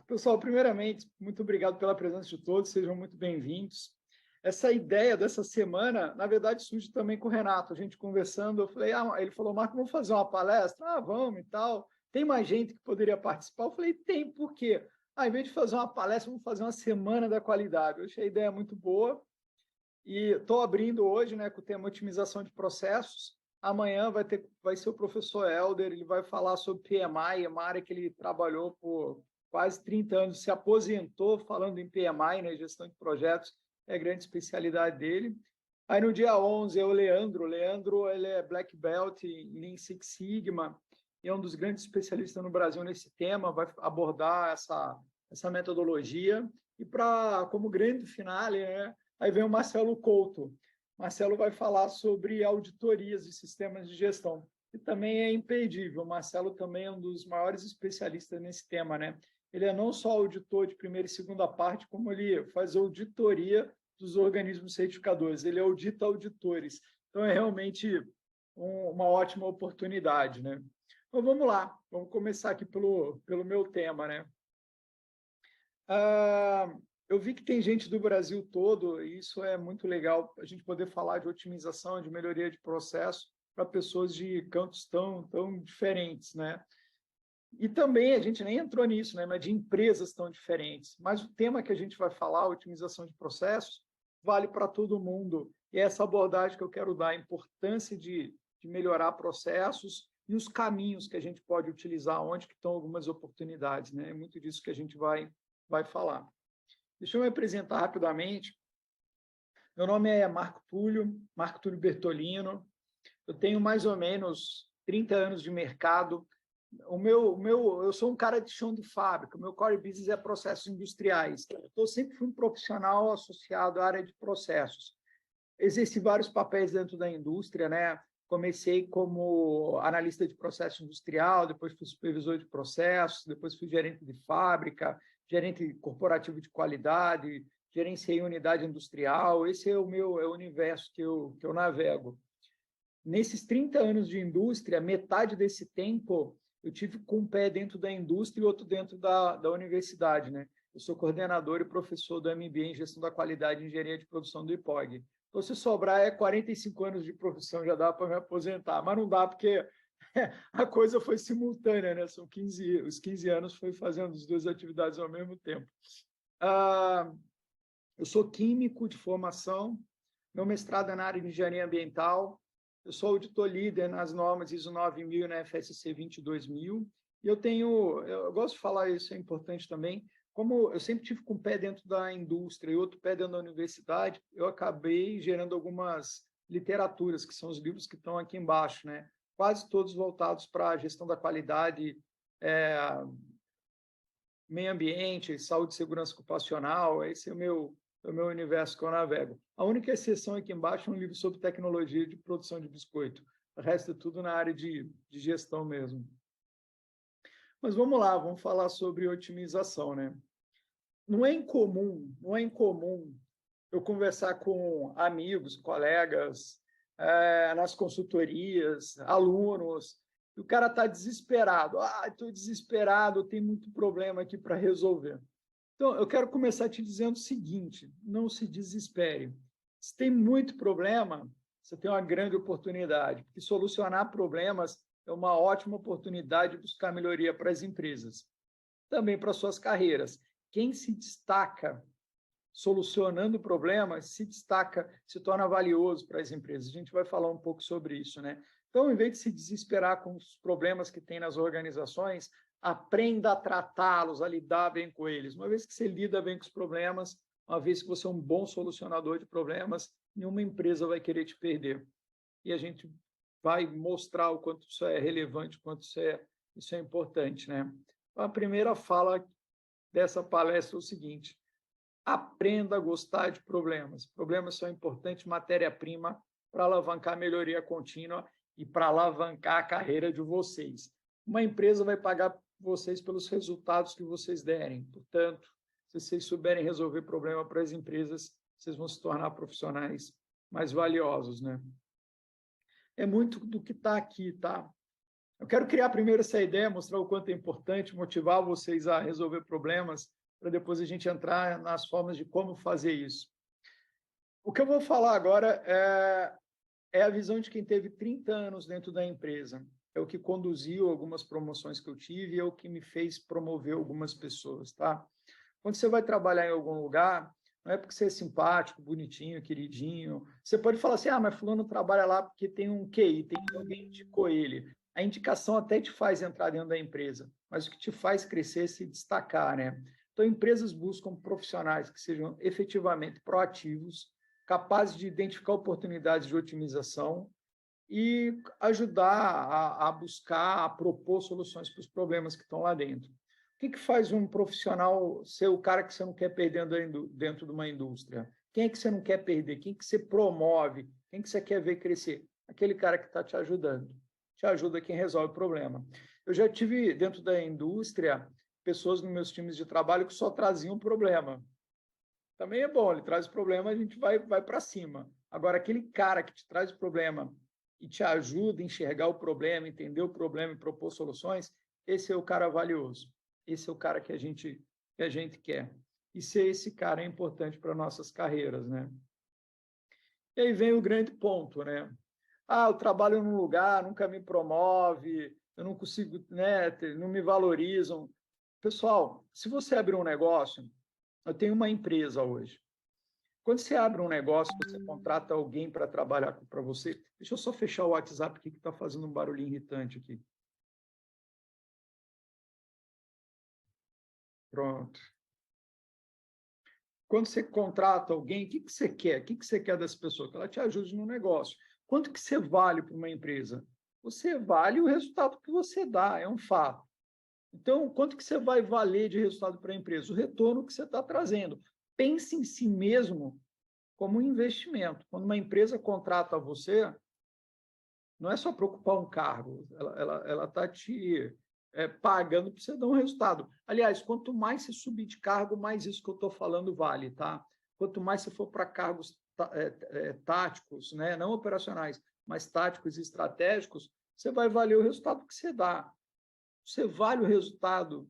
Pessoal, primeiramente, muito obrigado pela presença de todos, sejam muito bem-vindos. Essa ideia dessa semana, na verdade, surge também com o Renato. A gente conversando, eu falei, ele falou, Marco, vamos fazer uma palestra? Vamos e tal. Tem mais gente que poderia participar? Eu falei, tem, por quê? Em vez de fazer uma palestra, vamos fazer uma semana da qualidade. Eu achei a ideia muito boa e estou abrindo hoje, né, com o tema otimização de processos. Amanhã vai ser o professor Helder, ele vai falar sobre PMI, uma área que ele trabalhou por quase 30 anos, se aposentou falando em PMI, né, gestão de projetos, é a grande especialidade dele. Aí no dia 11 é o Leandro. O Leandro, ele é Black Belt em Lean Six Sigma, e é um dos grandes especialistas no Brasil nesse tema, vai abordar essa metodologia. E como grande finale, né, aí vem o Marcelo Couto. Marcelo vai falar sobre auditorias e sistemas de gestão, que também é imperdível. O Marcelo também é um dos maiores especialistas nesse tema, né? Ele é não só auditor de primeira e segunda parte, como ele faz auditoria dos organismos certificadores. Ele audita auditores. Então, é realmente uma ótima oportunidade, né? Então, vamos lá. Vamos começar aqui pelo meu tema, né? Eu vi que tem gente do Brasil todo, e isso é muito legal, a gente poder falar de otimização, de melhoria de processo para pessoas de cantos tão diferentes, né? E também, a gente nem entrou nisso, né? Mas de empresas tão diferentes. Mas o tema que a gente vai falar, otimização de processos, vale para todo mundo. E é essa abordagem que eu quero dar, a importância de melhorar processos e os caminhos que a gente pode utilizar, onde que estão algumas oportunidades, né? É muito disso que a gente vai falar. Deixa eu me apresentar rapidamente. Meu nome é Marco Túlio Bertolino. Eu tenho mais ou menos 30 anos de mercado. Eu sou um cara de chão de fábrica. O meu core business é processos industriais. Eu sempre fui um profissional associado à área de processos. Exerci vários papéis dentro da indústria, né? Comecei como analista de processo industrial, depois fui supervisor de processos, depois fui gerente de fábrica, gerente corporativo de qualidade, gerenciei unidade industrial. Esse é o universo que eu navego. Nesses 30 anos de indústria, metade desse tempo eu tive com um pé dentro da indústria e outro dentro da universidade, né? Eu sou coordenador e professor do MBA em Gestão da Qualidade e Engenharia de Produção do IPOG. Então, se sobrar, 45 anos de profissão, já dá para me aposentar, mas não dá porque a coisa foi simultânea, né? Os 15 anos foi fazendo as duas atividades ao mesmo tempo. Eu sou químico de formação, meu mestrado é na área de engenharia ambiental, eu sou auditor líder nas normas ISO 9000 e na FSC 22000, e eu gosto de falar isso, é importante também, como eu sempre tive com um pé dentro da indústria e outro pé dentro da universidade, eu acabei gerando algumas literaturas, que são os livros que estão aqui embaixo, né? Quase todos voltados para a gestão da qualidade, meio ambiente, saúde e segurança ocupacional. Esse é o meu universo que eu navego. A única exceção aqui embaixo é um livro sobre tecnologia de produção de biscoito. O resto é tudo na área de gestão mesmo. Mas vamos lá, vamos falar sobre otimização, né? Não é incomum eu conversar com amigos, colegas, nas consultorias, alunos, e o cara está desesperado. Estou desesperado, tem muito problema aqui para resolver. Então, eu quero começar te dizendo o seguinte: não se desespere. Se tem muito problema, você tem uma grande oportunidade, porque solucionar problemas é uma ótima oportunidade de buscar melhoria para as empresas, também para suas carreiras. Quem se destaca solucionando problemas, se torna valioso para as empresas. A gente vai falar um pouco sobre isso, né? Então, em vez de se desesperar com os problemas que tem nas organizações, aprenda a tratá-los, a lidar bem com eles. Uma vez que você lida bem com os problemas, uma vez que você é um bom solucionador de problemas, nenhuma empresa vai querer te perder. E a gente vai mostrar o quanto isso é relevante, o quanto isso é importante, né? A primeira fala dessa palestra é o seguinte: aprenda a gostar de problemas. Problemas são importantes, matéria-prima para alavancar a melhoria contínua e para alavancar a carreira de vocês. Uma empresa vai pagar vocês pelos resultados que vocês derem. Portanto, se vocês souberem resolver problema para as empresas, vocês vão se tornar profissionais mais valiosos, né? É muito do que está aqui, tá? Eu quero criar primeiro essa ideia, mostrar o quanto é importante, motivar vocês a resolver problemas, para depois a gente entrar nas formas de como fazer isso. O que eu vou falar agora é a visão de quem teve 30 anos dentro da empresa. É o que conduziu algumas promoções que eu tive, é o que me fez promover algumas pessoas, tá? Quando você vai trabalhar em algum lugar, não é porque você é simpático, bonitinho, queridinho. Você pode falar assim, mas fulano trabalha lá porque tem um QI, tem alguém que indicou ele. A indicação até te faz entrar dentro da empresa, mas o que te faz crescer é se destacar, né? Então, empresas buscam profissionais que sejam efetivamente proativos, capazes de identificar oportunidades de otimização e ajudar a buscar, a propor soluções para os problemas que estão lá dentro. O que faz um profissional ser o cara que você não quer perder dentro de uma indústria? Quem é que você não quer perder? Quem que você promove? Quem que você quer ver crescer? Aquele cara que está te ajudando. Te ajuda quem resolve o problema. Eu já tive, dentro da indústria, pessoas nos meus times de trabalho que só traziam problema. Também é bom, ele traz o problema, a gente vai para cima. Agora, aquele cara que te traz o problema e te ajuda a enxergar o problema, entender o problema e propor soluções, esse é o cara valioso. Esse é o cara que a gente quer. E ser esse cara é importante para nossas carreiras, né? E aí vem o grande ponto, né? Eu trabalho num lugar, nunca me promove, eu não consigo, né, não me valorizam. Pessoal, se você abrir um negócio, eu tenho uma empresa hoje. Quando você abre um negócio, você contrata alguém para trabalhar para você. Deixa eu só fechar o WhatsApp aqui que está fazendo um barulhinho irritante aqui. Pronto. Quando você contrata alguém, o que você quer? O que você quer dessa pessoa? Que ela te ajude no negócio. Quanto que você vale para uma empresa? Você vale o resultado que você dá, é um fato. Então, quanto que você vai valer de resultado para a empresa? O retorno que você está trazendo. Pense em si mesmo como um investimento. Quando uma empresa contrata você, não é só para ocupar um cargo, ela está te pagando para você dar um resultado. Aliás, quanto mais você subir de cargo, mais isso que eu estou falando vale, tá? Quanto mais você for para cargos táticos, né? Não operacionais, mas táticos e estratégicos, você vai valer o resultado que você dá. Você vale o resultado,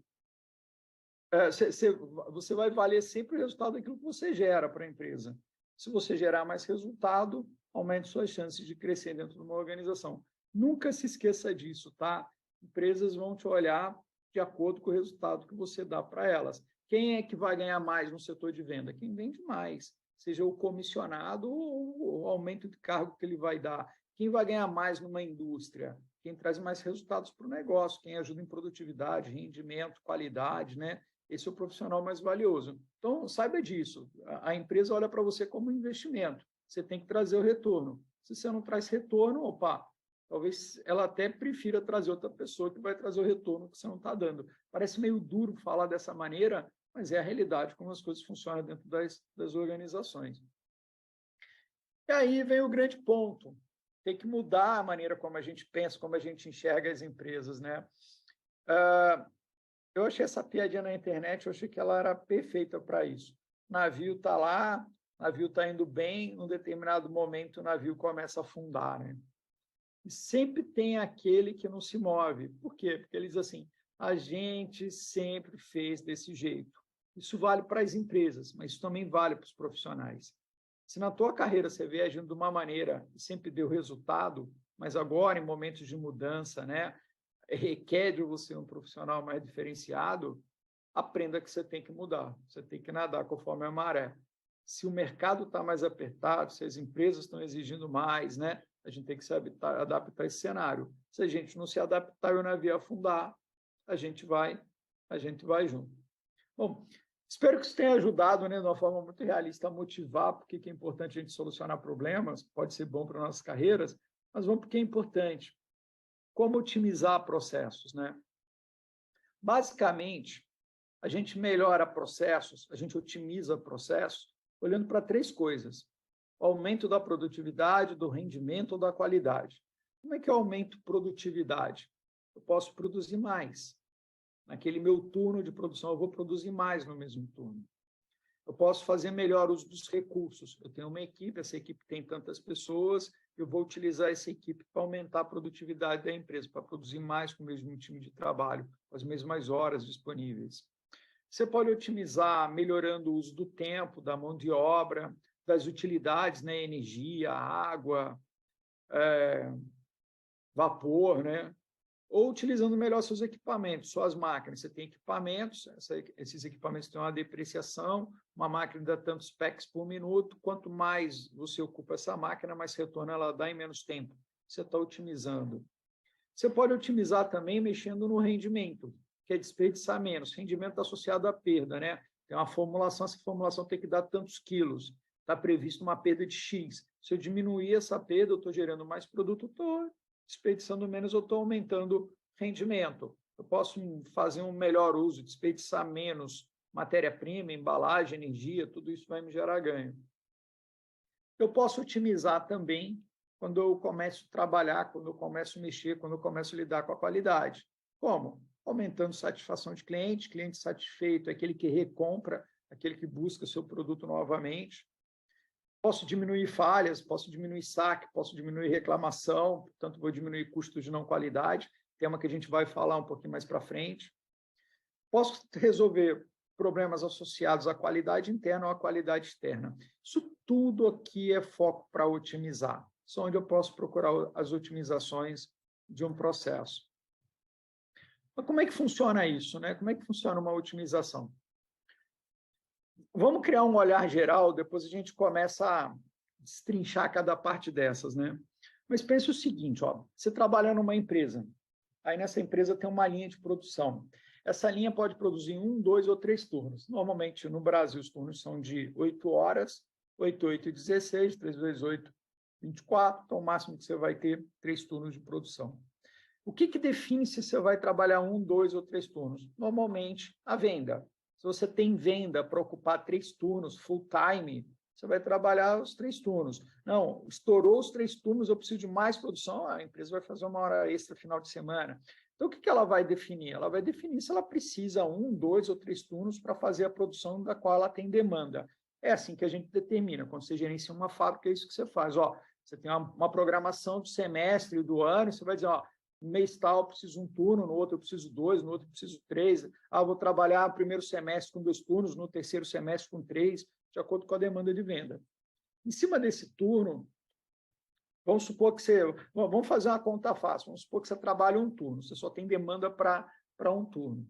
você vai valer sempre o resultado daquilo que você gera para a empresa. Se você gerar mais resultado, aumente suas chances de crescer dentro de uma organização. Nunca se esqueça disso, tá? Empresas vão te olhar de acordo com o resultado que você dá para elas. Quem é que vai ganhar mais no setor de venda? Quem vende mais, seja o comissionado ou o aumento de cargo que ele vai dar. Quem vai ganhar mais numa indústria? Quem traz mais resultados para o negócio, quem ajuda em produtividade, rendimento, qualidade, né? Esse é o profissional mais valioso. Então, saiba disso. A empresa olha para você como um investimento. Você tem que trazer o retorno. Se você não traz retorno, talvez ela até prefira trazer outra pessoa que vai trazer o retorno que você não está dando. Parece meio duro falar dessa maneira, mas é a realidade como as coisas funcionam dentro das organizações. E aí vem o grande ponto. Tem que mudar a maneira como a gente pensa, como a gente enxerga as empresas, né? Eu achei essa piadinha na internet, eu achei que ela era perfeita para isso. O navio está lá, o navio está indo bem, num determinado momento o navio começa a afundar, né? E sempre tem aquele que não se move. Por quê? Porque eles assim, a gente sempre fez desse jeito. Isso vale para as empresas, mas isso também vale para os profissionais. Se na tua carreira você vê agindo de uma maneira e sempre deu resultado, mas agora, em momentos de mudança, né, requer de você um profissional mais diferenciado, aprenda que você tem que mudar, você tem que nadar conforme a maré. Se o mercado está mais apertado, se as empresas estão exigindo mais, né, a gente tem que se adaptar a esse cenário. Se a gente não se adaptar e o navio afundar, a gente vai junto. Bom, espero que isso tenha ajudado, né, de uma forma muito realista, a motivar, porque é importante a gente solucionar problemas, pode ser bom para nossas carreiras, mas vamos porque é importante. Como otimizar processos, né? Basicamente, a gente melhora processos, a gente otimiza processos, olhando para 3 coisas: o aumento da produtividade, do rendimento ou da qualidade. Como é que eu aumento produtividade? Eu posso produzir mais. Naquele meu turno de produção, eu vou produzir mais no mesmo turno. Eu posso fazer melhor uso dos recursos. Eu tenho uma equipe, essa equipe tem tantas pessoas, eu vou utilizar essa equipe para aumentar a produtividade da empresa, para produzir mais com o mesmo time de trabalho, com as mesmas horas disponíveis. Você pode otimizar melhorando o uso do tempo, da mão de obra, das utilidades, né? Energia, água, vapor, né? Ou utilizando melhor seus equipamentos, suas máquinas. Você tem equipamentos, esses equipamentos têm uma depreciação, uma máquina dá tantos packs por minuto, quanto mais você ocupa essa máquina, mais retorno ela dá em menos tempo. Você está otimizando. Você pode otimizar também mexendo no rendimento, que é desperdiçar menos. Rendimento associado à perda, né? Tem uma formulação, essa formulação tem que dar tantos quilos. Está previsto uma perda de X. Se eu diminuir essa perda, eu estou gerando mais produto, estou desperdiçando menos, eu estou aumentando rendimento. Eu posso fazer um melhor uso, desperdiçar menos matéria-prima, embalagem, energia, tudo isso vai me gerar ganho. Eu posso otimizar também quando eu começo a trabalhar, quando eu começo a mexer, quando eu começo a lidar com a qualidade. Como? Aumentando satisfação de cliente, cliente satisfeito é aquele que recompra, aquele que busca seu produto novamente. Posso diminuir falhas, posso diminuir saque, posso diminuir reclamação, portanto, vou diminuir custos de não qualidade, tema que a gente vai falar um pouquinho mais para frente. Posso resolver problemas associados à qualidade interna ou à qualidade externa. Isso tudo aqui é foco para otimizar. Isso é onde eu posso procurar as otimizações de um processo. Mas como é que funciona isso, né? Como é que funciona uma otimização? Vamos criar um olhar geral, depois a gente começa a destrinchar cada parte dessas, né? Mas pense o seguinte, ó, você trabalha numa empresa, aí nessa empresa tem uma linha de produção. Essa linha pode produzir 1, 2 ou 3 turnos. Normalmente, no Brasil, os turnos são de 8 horas, 8, 8 e 16, 3 vezes 8, 24, então o máximo que você vai ter 3 turnos de produção. O que define se você vai trabalhar 1, 2 ou 3 turnos? Normalmente, a venda. Se você tem venda para ocupar 3 turnos, full time, você vai trabalhar os 3 turnos. Não, estourou os 3 turnos, eu preciso de mais produção, a empresa vai fazer uma hora extra final de semana. Então, o que ela vai definir? Ela vai definir se ela precisa 1, 2 ou 3 turnos para fazer a produção da qual ela tem demanda. É assim que a gente determina. Quando você gerencia uma fábrica, é isso que você faz. Ó, você tem uma programação do semestre, do ano, você vai dizer, ó, no mês tal eu preciso 1 turno, no outro eu preciso 2, no outro eu preciso 3. Ah, vou trabalhar no primeiro semestre com 2 turnos, no terceiro semestre com 3, de acordo com a demanda de venda. Em cima desse turno, vamos supor que você... Vamos fazer uma conta fácil. Vamos supor que você trabalha 1 turno, você só tem demanda para 1 turno.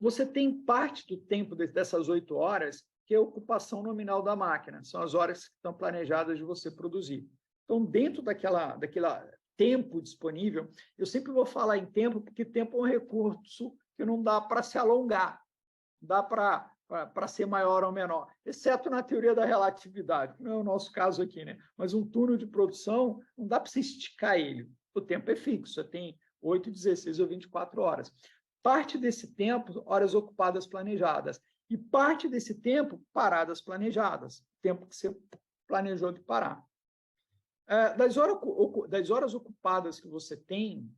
Você tem parte do tempo dessas 8 horas que é a ocupação nominal da máquina. São as horas que estão planejadas de você produzir. Então, dentro daquela tempo disponível, eu sempre vou falar em tempo, porque tempo é um recurso que não dá para se alongar, dá para ser maior ou menor, exceto na teoria da relatividade, que não é o nosso caso aqui, né? Mas um turno de produção, não dá para você esticar ele, o tempo é fixo, você tem 8, 16 ou 24 horas. Parte desse tempo, horas ocupadas planejadas, e parte desse tempo, paradas planejadas, tempo que você planejou de parar. Das horas ocupadas que você tem,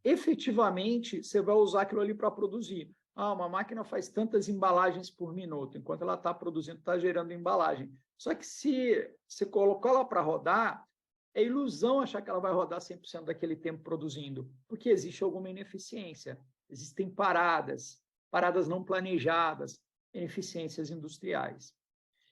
efetivamente, você vai usar aquilo ali para produzir. Ah, uma máquina faz tantas embalagens por minuto, enquanto ela está produzindo, está gerando embalagem. Só que se você colocou ela para rodar, é ilusão achar que ela vai rodar 100% daquele tempo produzindo, porque existe alguma ineficiência. Existem paradas não planejadas, ineficiências industriais.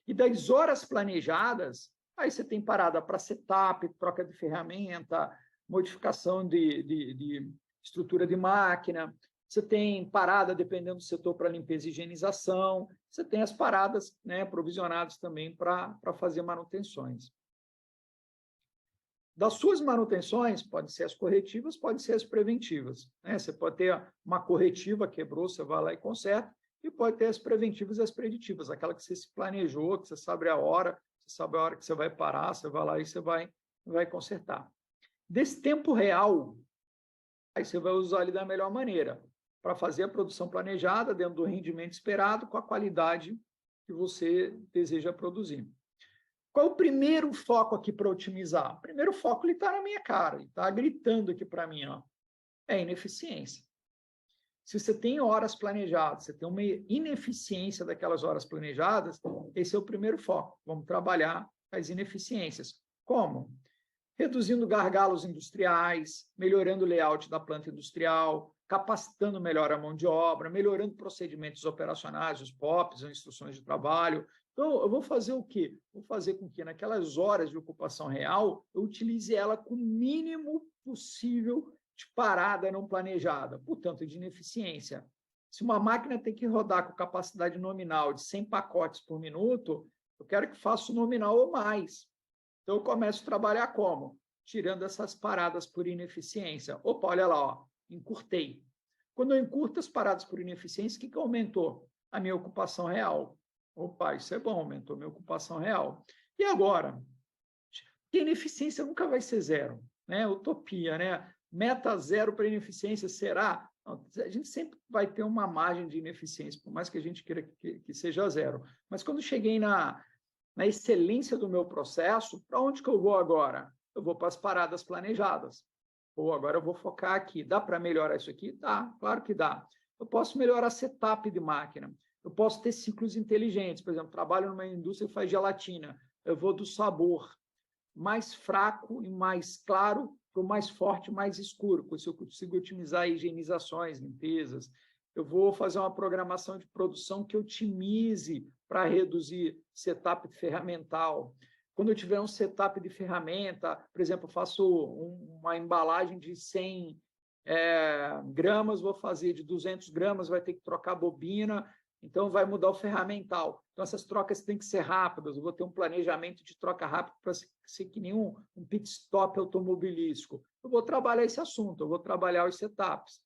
E das horas planejadas, aí você tem parada para setup, troca de ferramenta, modificação de estrutura de máquina, você tem parada, dependendo do setor, para limpeza e higienização, você tem as paradas, né, provisionadas também para fazer manutenções. Das suas manutenções, podem ser as corretivas, podem ser as preventivas, né? Você pode ter uma corretiva, quebrou, você vai lá e conserta, e pode ter as preventivas e as preditivas, aquela que você se planejou, que você sabe a hora, você sabe a hora que você vai parar, você vai lá e você vai consertar. Desse tempo real, aí você vai usar ele da melhor maneira, para fazer a produção planejada, dentro do rendimento esperado, com a qualidade que você deseja produzir. Qual é o primeiro foco aqui para otimizar? O primeiro foco está na minha cara, ele está gritando aqui para mim, ó, é ineficiência. Se você tem horas planejadas, você tem uma ineficiência daquelas horas planejadas, esse é o primeiro foco. Vamos trabalhar as ineficiências. Como? Reduzindo gargalos industriais, melhorando o layout da planta industrial, capacitando melhor a mão de obra, melhorando procedimentos operacionais, os POPs, as instruções de trabalho. Então, eu vou fazer o quê? Vou fazer com que, naquelas horas de ocupação real, eu utilize ela com o mínimo possível de parada não planejada, portanto, de ineficiência. Se uma máquina tem que rodar com capacidade nominal de 100 pacotes por minuto, eu quero que faça o nominal ou mais. Então, eu começo a trabalhar como? Tirando essas paradas por ineficiência. Opa, olha lá, ó, encurtei. Quando eu encurto as paradas por ineficiência, o que aumentou? A minha ocupação real. Opa, isso é bom, aumentou a minha ocupação real. E agora? Que ineficiência nunca vai ser zero, né? Utopia, né? Meta zero para ineficiência será? Não, a gente sempre vai ter uma margem de ineficiência, por mais que a gente queira que seja zero. Mas quando cheguei na excelência do meu processo, para onde que eu vou agora? Eu vou para as paradas planejadas. Ou agora eu vou focar aqui. Dá para melhorar isso aqui? Dá, claro que dá. Eu posso melhorar setup de máquina. Eu posso ter ciclos inteligentes. Por exemplo, trabalho numa indústria que faz gelatina. Eu vou do sabor mais fraco e mais claro para o mais forte e mais escuro. Com isso eu consigo otimizar higienizações, limpezas. Eu vou fazer uma programação de produção que otimize para reduzir setup ferramental. Quando eu tiver um setup de ferramenta, por exemplo, eu faço uma embalagem de 100 gramas, vou fazer de 200 gramas, vai ter que trocar a bobina, então vai mudar o ferramental. Então, essas trocas têm que ser rápidas, eu vou ter um planejamento de troca rápido para ser que nem um pit stop automobilístico. Eu vou trabalhar esse assunto, eu vou trabalhar os setups.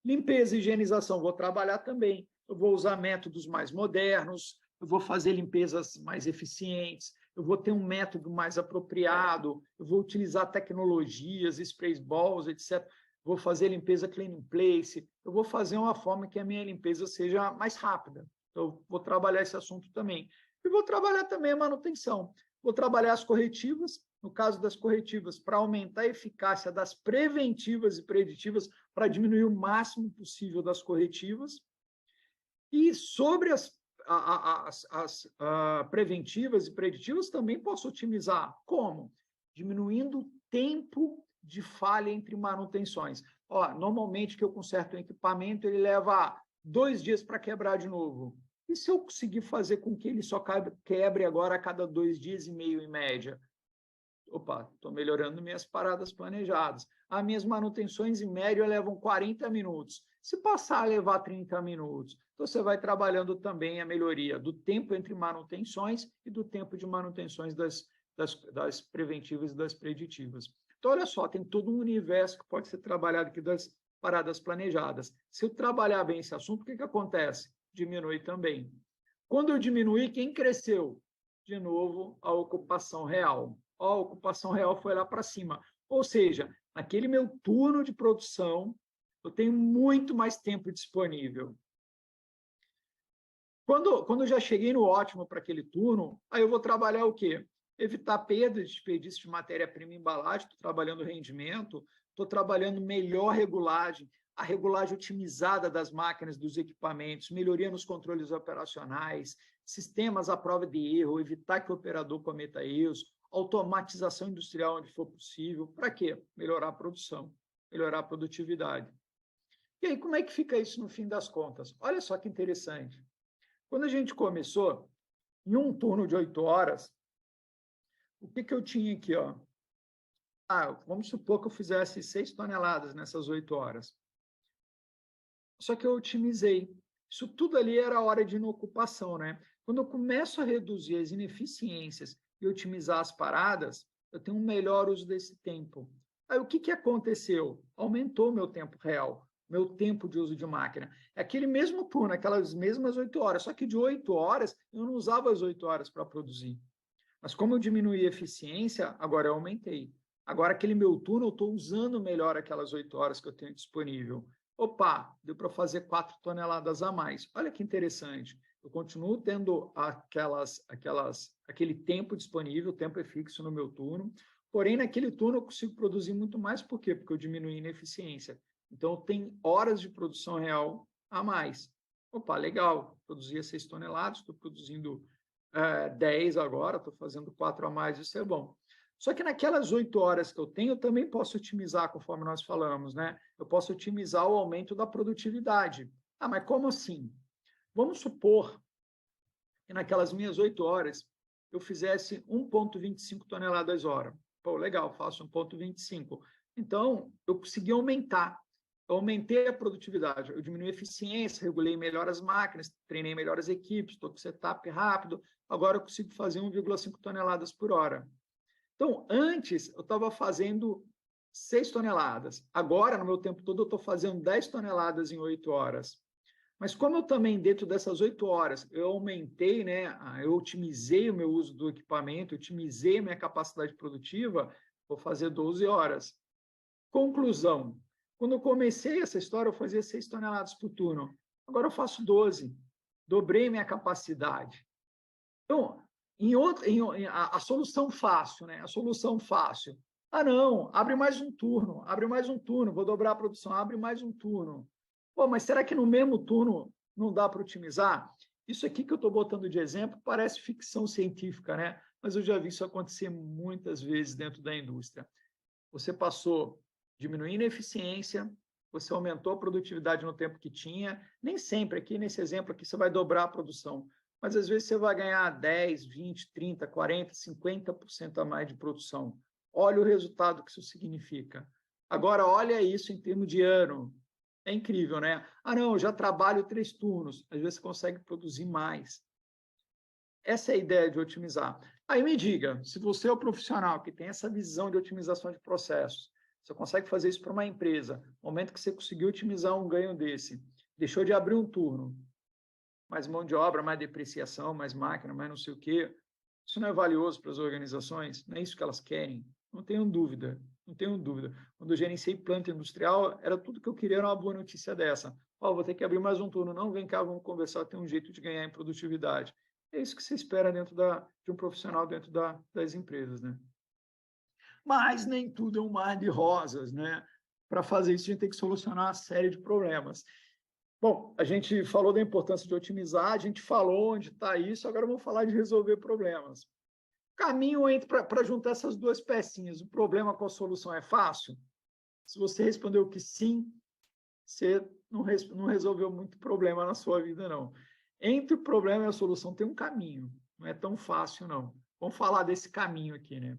Limpeza e higienização, vou trabalhar também. Eu vou usar métodos mais modernos, eu vou fazer limpezas mais eficientes, eu vou ter um método mais apropriado, eu vou utilizar tecnologias, sprays balls, etc. Vou fazer limpeza clean in place, eu vou fazer uma forma que a minha limpeza seja mais rápida. Então, eu vou trabalhar esse assunto também. E vou trabalhar também a manutenção. Vou trabalhar as corretivas, no caso das corretivas, para aumentar a eficácia das preventivas e preditivas, para diminuir o máximo possível das corretivas. E sobre as preventivas e preditivas, também posso otimizar. Como? Diminuindo o tempo de falha entre manutenções. Normalmente, que eu conserto um equipamento, ele leva 2 dias para quebrar de novo. E se eu conseguir fazer com que ele só quebre agora a cada 2 dias e meio, em média? Opa, estou melhorando minhas paradas planejadas. As minhas manutenções, em média, levam 40 minutos. Se passar a levar 30 minutos, então você vai trabalhando também a melhoria do tempo entre manutenções e do tempo de manutenções das preventivas e das preditivas. Então, olha só, tem todo um universo que pode ser trabalhado aqui das paradas planejadas. Se eu trabalhar bem esse assunto, o que acontece? Diminui também. Quando eu diminuir, quem cresceu? De novo, a ocupação real. A ocupação real foi lá para cima. Ou seja, naquele meu turno de produção, eu tenho muito mais tempo disponível. Quando eu já cheguei no ótimo para aquele turno, aí eu vou trabalhar o quê? Evitar perda de desperdício de matéria-prima e embalagem, estou trabalhando rendimento, estou trabalhando melhor regulagem, a regulagem otimizada das máquinas, dos equipamentos, melhoria nos controles operacionais, sistemas à prova de erro, evitar que o operador cometa erros, automatização industrial onde for possível. Para quê? Melhorar a produção, melhorar a produtividade. E aí, como é que fica isso no fim das contas? Olha só que interessante. Quando a gente começou, em um turno de 8 horas, o que eu tinha aqui? Vamos supor que eu fizesse 6 toneladas nessas 8 horas. Só que eu otimizei. Isso tudo ali era hora de inocupação, né? Quando eu começo a reduzir as ineficiências e otimizar as paradas, eu tenho um melhor uso desse tempo. Aí o que aconteceu? Aumentou meu tempo real, meu tempo de uso de máquina. É aquele mesmo turno, aquelas mesmas 8 horas, só que de 8 horas eu não usava as 8 horas para produzir. Mas como eu diminuí a eficiência, agora eu aumentei. Agora, aquele meu turno, eu estou usando melhor aquelas 8 horas que eu tenho disponível. Opa, deu para fazer 4 toneladas a mais. Olha que interessante. Eu continuo tendo aquele tempo disponível, tempo é fixo no meu turno, porém, naquele turno eu consigo produzir muito mais. Por quê? Porque eu diminui a ineficiência. Então, tem horas de produção real a mais. Opa, legal, produzia 6 toneladas, estou produzindo 10 agora, estou fazendo 4 a mais, isso é bom. Só que naquelas 8 horas que eu tenho, eu também posso otimizar, conforme nós falamos, né? Eu posso otimizar o aumento da produtividade. Ah, mas como assim? Vamos supor que naquelas minhas 8 horas eu fizesse 1,25 toneladas hora. Pô, legal, faço 1,25. Então, eu consegui aumentar. Eu aumentei a produtividade, eu diminui a eficiência, regulei melhor as máquinas, treinei melhor as equipes, estou com setup rápido, agora eu consigo fazer 1,5 toneladas por hora. Então, antes eu estava fazendo 6 toneladas, agora, no meu tempo todo, eu estou fazendo 10 toneladas em 8 horas. Mas como eu também, dentro dessas 8 horas, eu aumentei, né, eu otimizei o meu uso do equipamento, otimizei a minha capacidade produtiva, vou fazer 12 horas. Conclusão, quando eu comecei essa história, eu fazia 6 toneladas por turno. Agora eu faço 12. Dobrei minha capacidade. Então, a solução fácil, né? A solução fácil. Ah, não, abre mais um turno, vou dobrar a produção, abre mais um turno. Pô, mas será que no mesmo turno não dá para otimizar? Isso aqui que eu estou botando de exemplo parece ficção científica, né? Mas eu já vi isso acontecer muitas vezes dentro da indústria. Você passou diminuindo a eficiência, você aumentou a produtividade no tempo que tinha. Nem sempre, aqui nesse exemplo aqui, você vai dobrar a produção, mas às vezes você vai ganhar 10, 20, 30, 40, 50% a mais de produção. Olha o resultado que isso significa. Agora, olha isso em termos de ano. É incrível, né? Ah, não, eu já trabalho 3 turnos. Às vezes você consegue produzir mais. Essa é a ideia de otimizar. Aí me diga, se você é o profissional que tem essa visão de otimização de processos, você consegue fazer isso para uma empresa, no momento que você conseguiu otimizar um ganho desse, deixou de abrir um turno, mais mão de obra, mais depreciação, mais máquina, mais não sei o quê, isso não é valioso para as organizações? Não é isso que elas querem? Não tenho dúvida, não tenho dúvida. Quando eu gerenciei planta industrial, era tudo que eu queria, era uma boa notícia dessa. Oh, vou ter que abrir mais um turno. Não, vem cá, vamos conversar, tem um jeito de ganhar em produtividade. É isso que se espera dentro de um profissional dentro das empresas, né? Mas nem tudo é um mar de rosas, né? Para fazer isso, a gente tem que solucionar uma série de problemas. Bom, a gente falou da importância de otimizar, a gente falou onde está isso, agora vamos falar de resolver problemas. Caminho para juntar essas duas pecinhas. O problema com a solução é fácil? Se você respondeu que sim, você não resolveu muito problema na sua vida, não. Entre o problema e a solução tem um caminho. Não é tão fácil, não. Vamos falar desse caminho aqui, né?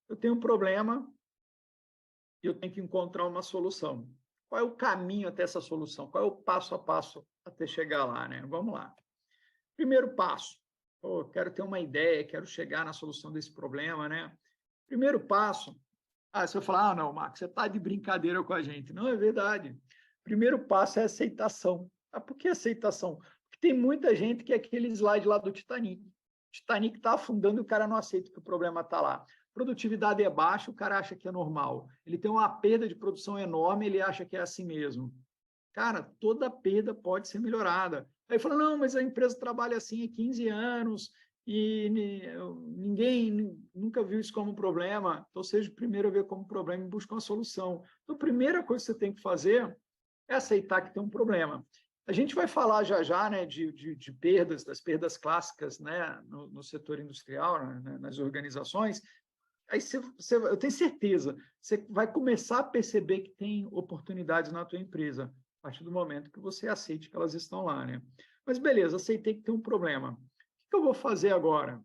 Eu tenho um problema e eu tenho que encontrar uma solução. Qual é o caminho até essa solução? Qual é o passo a passo até chegar lá, né? Vamos lá. Primeiro passo. Pô, quero ter uma ideia, quero chegar na solução desse problema, né? Primeiro passo. Ah, você vai falar, ah, não, Marcos, você está de brincadeira com a gente. Não, é verdade. Primeiro passo é aceitação. Ah, por que aceitação? Porque tem muita gente que é aquele slide lá do Titanic. O Titanic está afundando e o cara não aceita que o problema está lá. Produtividade é baixa, o cara acha que é normal. Ele tem uma perda de produção enorme, ele acha que é assim mesmo. Cara, toda perda pode ser melhorada. Aí fala, não, mas a empresa trabalha assim há 15 anos e ninguém nunca viu isso como um problema. Então, seja o primeiro a ver como problema e buscar uma solução. Então, a primeira coisa que você tem que fazer é aceitar que tem um problema. A gente vai falar já já, né, de perdas, das perdas clássicas, né, no setor industrial, né, nas organizações. Aí eu tenho certeza, você vai começar a perceber que tem oportunidades na tua empresa, a partir do momento que você aceite que elas estão lá, né? Mas beleza, aceitei que tem um problema. O que eu vou fazer agora?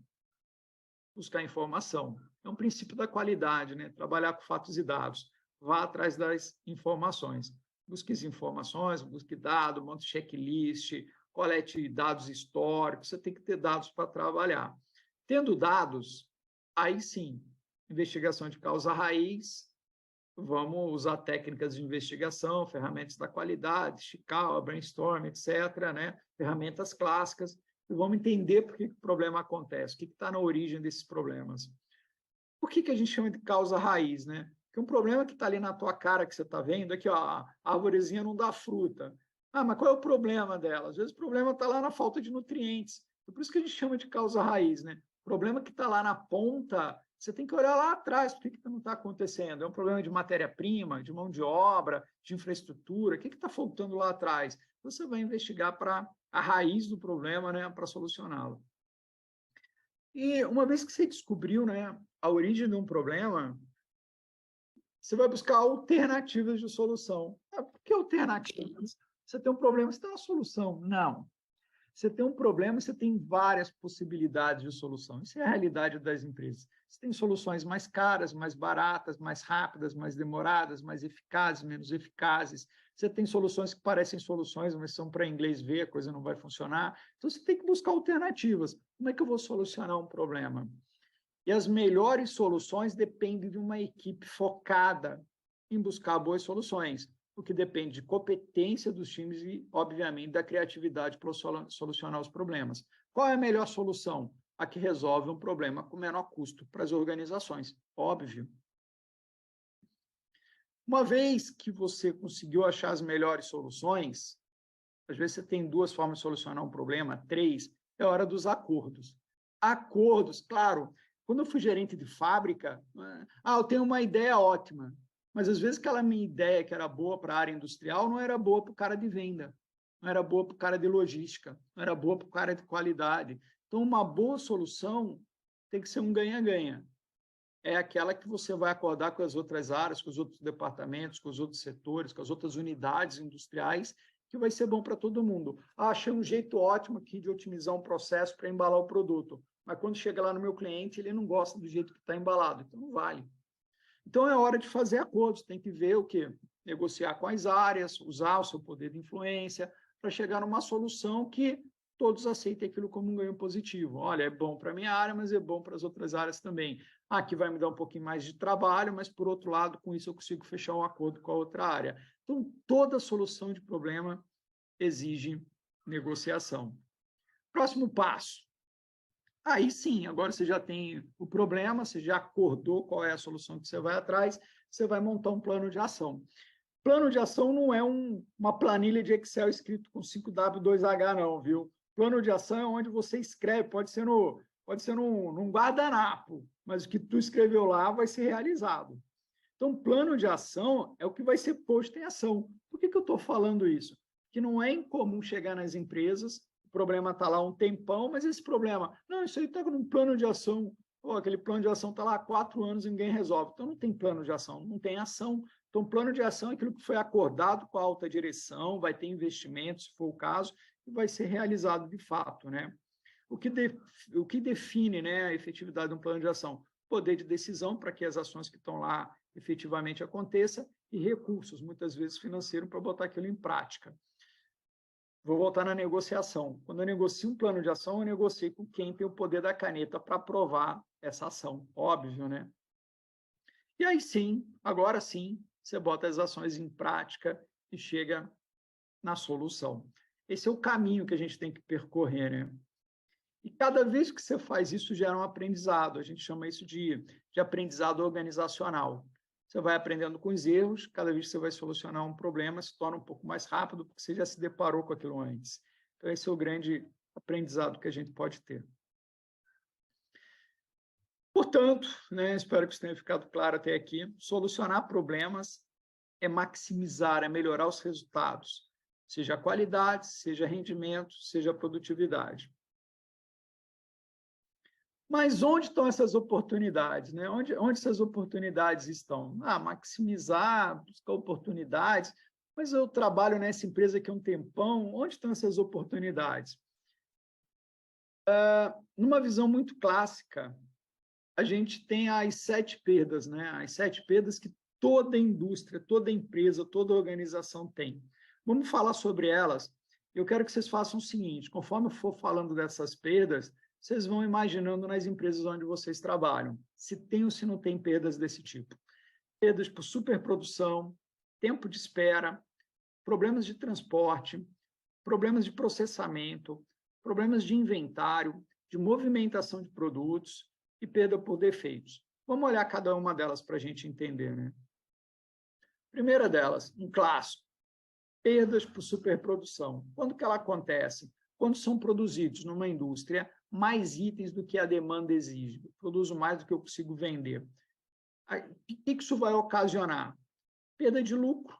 Buscar informação. É um princípio da qualidade, né? Trabalhar com fatos e dados. Vá atrás das informações. Busque as informações, busque dados, monte checklist, colete dados históricos, você tem que ter dados para trabalhar. Tendo dados, aí sim, investigação de causa raiz, vamos usar técnicas de investigação, ferramentas da qualidade, Chicago, Brainstorm, etc., né? Ferramentas clássicas, e vamos entender por que o problema acontece, o que está na origem desses problemas. Por que a gente chama de causa raiz, né? Porque um problema que está ali na tua cara, que você está vendo, é que ó, a árvorezinha não dá fruta. Ah, mas qual é o problema dela? Às vezes o problema está lá na falta de nutrientes. Por isso que a gente chama de causa raiz, né? O problema que está lá na ponta, você tem que olhar lá atrás, por que não está acontecendo? É um problema de matéria-prima, de mão de obra, de infraestrutura, o que está faltando lá atrás? Você vai investigar para a raiz do problema, né, para solucioná-lo. E uma vez que você descobriu, né, a origem de um problema, você vai buscar alternativas de solução. Por que alternativas? Você tem um problema, você tem uma solução. Não. Você tem um problema, você tem várias possibilidades de solução. Isso é a realidade das empresas. Você tem soluções mais caras, mais baratas, mais rápidas, mais demoradas, mais eficazes, menos eficazes. Você tem soluções que parecem soluções, mas são para inglês ver, a coisa não vai funcionar. Então, você tem que buscar alternativas. Como é que eu vou solucionar um problema? E as melhores soluções dependem de uma equipe focada em buscar boas soluções, o que depende de competência dos times e, obviamente, da criatividade para solucionar os problemas. Qual é a melhor solução? A que resolve um problema com menor custo para as organizações. Óbvio. Uma vez que você conseguiu achar as melhores soluções, às vezes você tem 2 formas de solucionar um problema, 3, é hora dos acordos. Acordos, claro, quando eu fui gerente de fábrica, eu tenho uma ideia ótima, mas às vezes aquela minha ideia que era boa para a área industrial não era boa para o cara de venda, não era boa para o cara de logística, não era boa para o cara de qualidade. Então, uma boa solução tem que ser um ganha-ganha. É aquela que você vai acordar com as outras áreas, com os outros departamentos, com os outros setores, com as outras unidades industriais, que vai ser bom para todo mundo. Achei um jeito ótimo aqui de otimizar um processo para embalar o produto, mas quando chega lá no meu cliente, ele não gosta do jeito que está embalado, então não vale. Então, é hora de fazer acordos, tem que ver o quê? Negociar com as áreas, usar o seu poder de influência para chegar numa solução que todos aceitem aquilo como um ganho positivo. Olha, é bom para a minha área, mas é bom para as outras áreas também. Aqui vai me dar um pouquinho mais de trabalho, mas, por outro lado, com isso eu consigo fechar um acordo com a outra área. Então, toda solução de problema exige negociação. Próximo passo. Aí sim, agora você já tem o problema, você já acordou qual é a solução que você vai atrás, você vai montar um plano de ação. Plano de ação não é uma planilha de Excel escrito com 5W2H, não, viu? Plano de ação é onde você escreve, pode ser num guardanapo, mas o que tu escreveu lá vai ser realizado. Então, plano de ação é o que vai ser posto em ação. Por que eu estou falando isso? Que não é incomum chegar nas empresas, o problema está lá um tempão, mas esse problema, não, isso aí está num plano de ação, aquele plano de ação está lá há 4 anos e ninguém resolve. Então, não tem plano de ação, não tem ação. Então, plano de ação é aquilo que foi acordado com a alta direção, vai ter investimento, se for o caso, e vai ser realizado de fato, né? O que define, né, a efetividade de um plano de ação? Poder de decisão para que as ações que estão lá efetivamente aconteçam e recursos, muitas vezes financeiros, para botar aquilo em prática. Vou voltar na negociação. Quando eu negocio um plano de ação, eu negocio com quem tem o poder da caneta para aprovar essa ação. Óbvio, né? E aí sim, agora sim, você bota as ações em prática e chega na solução. Esse é o caminho que a gente tem que percorrer, né? E cada vez que você faz isso, gera um aprendizado. A gente chama isso de aprendizado organizacional. Você vai aprendendo com os erros, cada vez que você vai solucionar um problema, se torna um pouco mais rápido, porque você já se deparou com aquilo antes. Então, esse é o grande aprendizado que a gente pode ter. Portanto, né, espero que isso tenha ficado claro até aqui, solucionar problemas é maximizar, é melhorar os resultados, seja a qualidade, seja rendimento, seja a produtividade. Mas onde estão essas oportunidades? Né? Onde essas oportunidades estão? Maximizar, buscar oportunidades, mas eu trabalho nessa empresa aqui há um tempão, onde estão essas oportunidades? Numa visão muito clássica, a gente tem as 7 perdas, né? As 7 perdas que toda indústria, toda empresa, toda organização tem. Vamos falar sobre elas. Eu quero que vocês façam o seguinte, conforme eu for falando dessas perdas, vocês vão imaginando nas empresas onde vocês trabalham, se tem ou se não tem perdas desse tipo. Perdas por superprodução, tempo de espera, problemas de transporte, problemas de processamento, problemas de inventário, de movimentação de produtos e perda por defeitos. Vamos olhar cada uma delas para a gente entender, né? Primeira delas, um clássico, perdas por superprodução. Quando que ela acontece? Quando são produzidos numa indústria mais itens do que a demanda exige. Eu produzo mais do que eu consigo vender. O que isso vai ocasionar? Perda de lucro,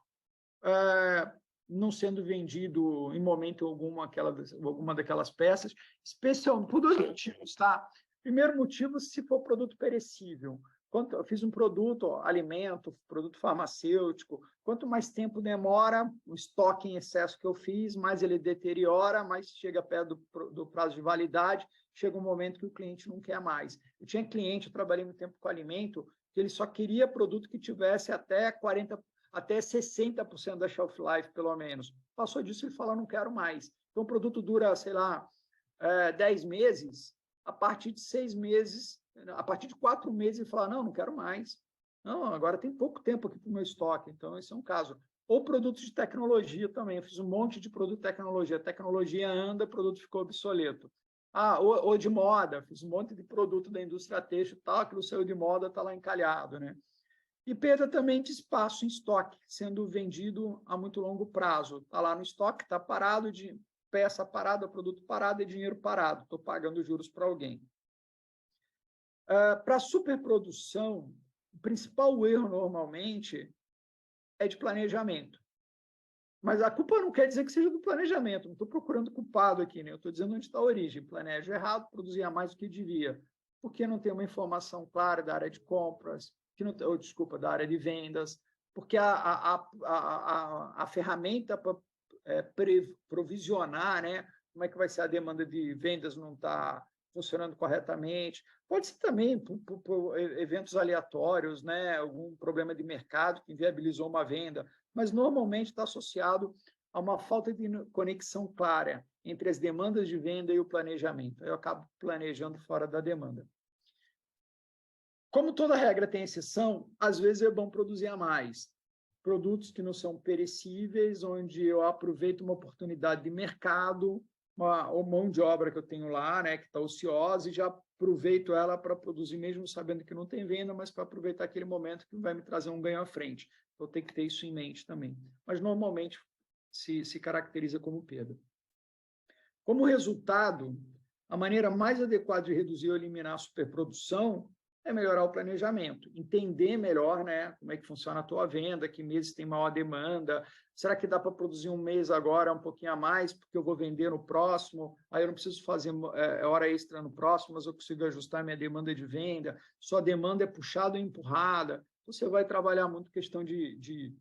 não sendo vendido em momento algum alguma daquelas peças, especialmente por 2 motivos, tá? Primeiro motivo, se for produto perecível. Quanto eu fiz um produto, alimento, produto farmacêutico, quanto mais tempo demora, o estoque em excesso que eu fiz, mais ele deteriora, mais chega perto do prazo de validade, chega um momento que o cliente não quer mais. Eu tinha cliente, eu trabalhei muito tempo com alimento, que ele só queria produto que tivesse até 60% da shelf life, pelo menos. Passou disso, ele fala, não quero mais. Então, o produto dura, sei lá, 10 meses, a partir de 6 meses, a partir de 4 meses, ele fala, não quero mais. Não, agora tem pouco tempo aqui para o meu estoque. Então, esse é um caso. Ou produtos de tecnologia também. Eu fiz um monte de produto de tecnologia. A tecnologia anda, o produto ficou obsoleto. Ou de moda. Fiz um monte de produto da indústria têxtil, tal, aquilo saiu de moda, está lá encalhado, né? E perda também de espaço em estoque, sendo vendido a muito longo prazo. Está lá no estoque, está parado, de peça parada, produto parado e dinheiro parado. Estou pagando juros para alguém. Para superprodução, o principal erro, normalmente, é de planejamento. Mas a culpa não quer dizer que seja do planejamento. Não estou procurando culpado aqui, né? Eu estou dizendo onde está a origem. Planejo errado, produzia mais do que devia. Porque não tem uma informação clara da área de compras, da área de vendas, porque a ferramenta para provisionar, né? Como é que vai ser a demanda de vendas não está funcionando corretamente. Pode ser também por eventos aleatórios, né? Algum problema de mercado que inviabilizou uma venda, mas normalmente está associado a uma falta de conexão clara entre as demandas de venda e o planejamento. Eu acabo planejando fora da demanda. Como toda regra tem exceção, às vezes é bom produzir a mais. Produtos que não são perecíveis, onde eu aproveito uma oportunidade de mercado, ou mão de obra que eu tenho lá, né, que está ociosa, e já aproveito ela para produzir, mesmo sabendo que não tem venda, mas para aproveitar aquele momento que vai me trazer um ganho à frente. Então, tem que ter isso em mente também. Mas, normalmente, se caracteriza como perda. Como resultado, a maneira mais adequada de reduzir ou eliminar a superprodução é melhorar o planejamento, entender melhor, né, como é que funciona a tua venda, que meses tem maior demanda, será que dá para produzir um mês agora um pouquinho a mais, porque eu vou vender no próximo, aí eu não preciso fazer hora extra no próximo, mas eu consigo ajustar minha demanda de venda, sua demanda é puxada ou empurrada, você vai trabalhar muito questão de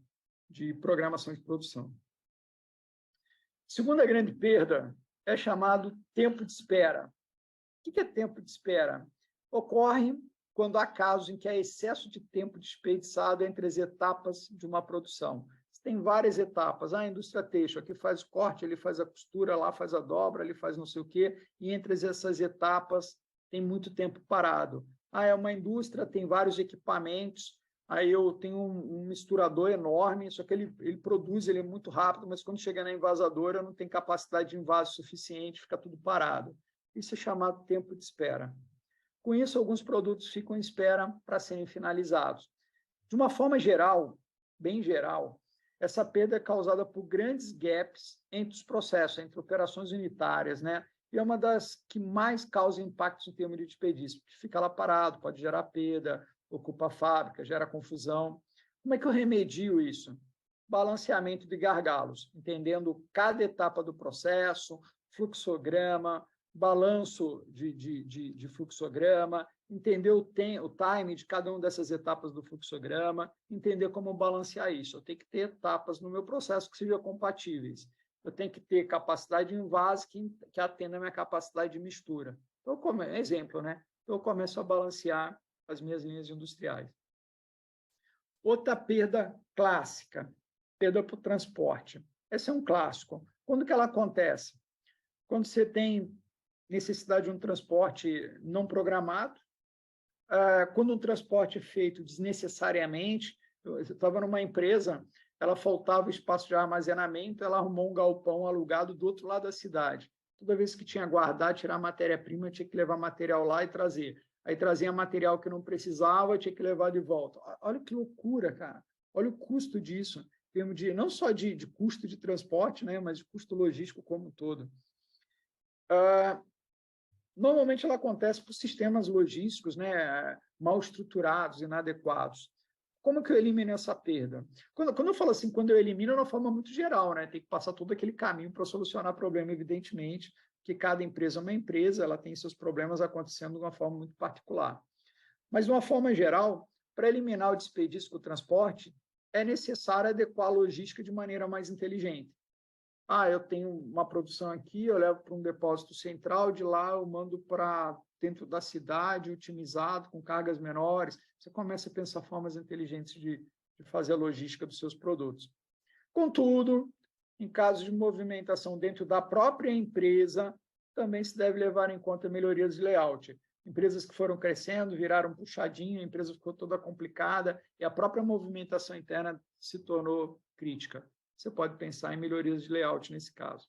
programação de produção. Segunda grande perda é chamado tempo de espera. O que é tempo de espera? Ocorre quando há casos em que há excesso de tempo desperdiçado entre as etapas de uma produção. Você tem várias etapas. A indústria têxtil, aqui faz o corte, ele faz a costura, lá faz a dobra, ele faz não sei o quê, e entre essas etapas tem muito tempo parado. É uma indústria, tem vários equipamentos, aí eu tenho um misturador enorme, só que ele produz, ele é muito rápido, mas quando chega na envasadora não tem capacidade de envase suficiente, fica tudo parado. Isso é chamado tempo de espera. Com isso, alguns produtos ficam em espera para serem finalizados. De uma forma geral, bem geral, essa perda é causada por grandes gaps entre os processos, entre operações unitárias, né? E é uma das que mais causa impactos em termos de desperdício, porque fica lá parado, pode gerar perda, ocupa a fábrica, gera confusão. Como é que eu remedio isso? Balanceamento de gargalos, entendendo cada etapa do processo, fluxograma, balanço de fluxograma, entender o time de cada uma dessas etapas do fluxograma, entender como balancear isso. Eu tenho que ter etapas no meu processo que sejam compatíveis. Eu tenho que ter capacidade de envase que atenda a minha capacidade de mistura. Então, exemplo, né? Eu começo a balancear as minhas linhas industriais. Outra perda clássica, perda por transporte. Esse é um clássico. Quando que ela acontece? Quando você tem necessidade de um transporte não programado, quando um transporte é feito desnecessariamente. Eu estava numa empresa, ela faltava espaço de armazenamento, ela arrumou um galpão alugado do outro lado da cidade. Toda vez que tinha guardar, tirar matéria-prima, tinha que levar material lá e trazer. Aí trazia material que não precisava, tinha que levar de volta. Olha que loucura, cara. Olha o custo disso, em termos de, não só de custo de transporte, né, mas de custo logístico como um todo. Normalmente ela acontece por sistemas logísticos, né, mal estruturados, inadequados. Como que eu elimino essa perda? Quando eu falo assim, quando eu elimino, é de uma forma muito geral, né? Tem que passar todo aquele caminho para solucionar o problema, evidentemente. que cada empresa é uma empresa, ela tem seus problemas acontecendo de uma forma muito particular. Mas, de uma forma geral, para eliminar o desperdício com o transporte, é necessário adequar a logística de maneira mais inteligente. Eu tenho uma produção aqui, eu levo para um depósito central, de lá eu mando para dentro da cidade, otimizado, com cargas menores. Você começa a pensar formas inteligentes de fazer a logística dos seus produtos. Contudo, em caso de movimentação dentro da própria empresa, também se deve levar em conta melhorias de layout. Empresas que foram crescendo, viraram puxadinho, a empresa ficou toda complicada e a própria movimentação interna se tornou crítica. Você pode pensar em melhorias de layout nesse caso.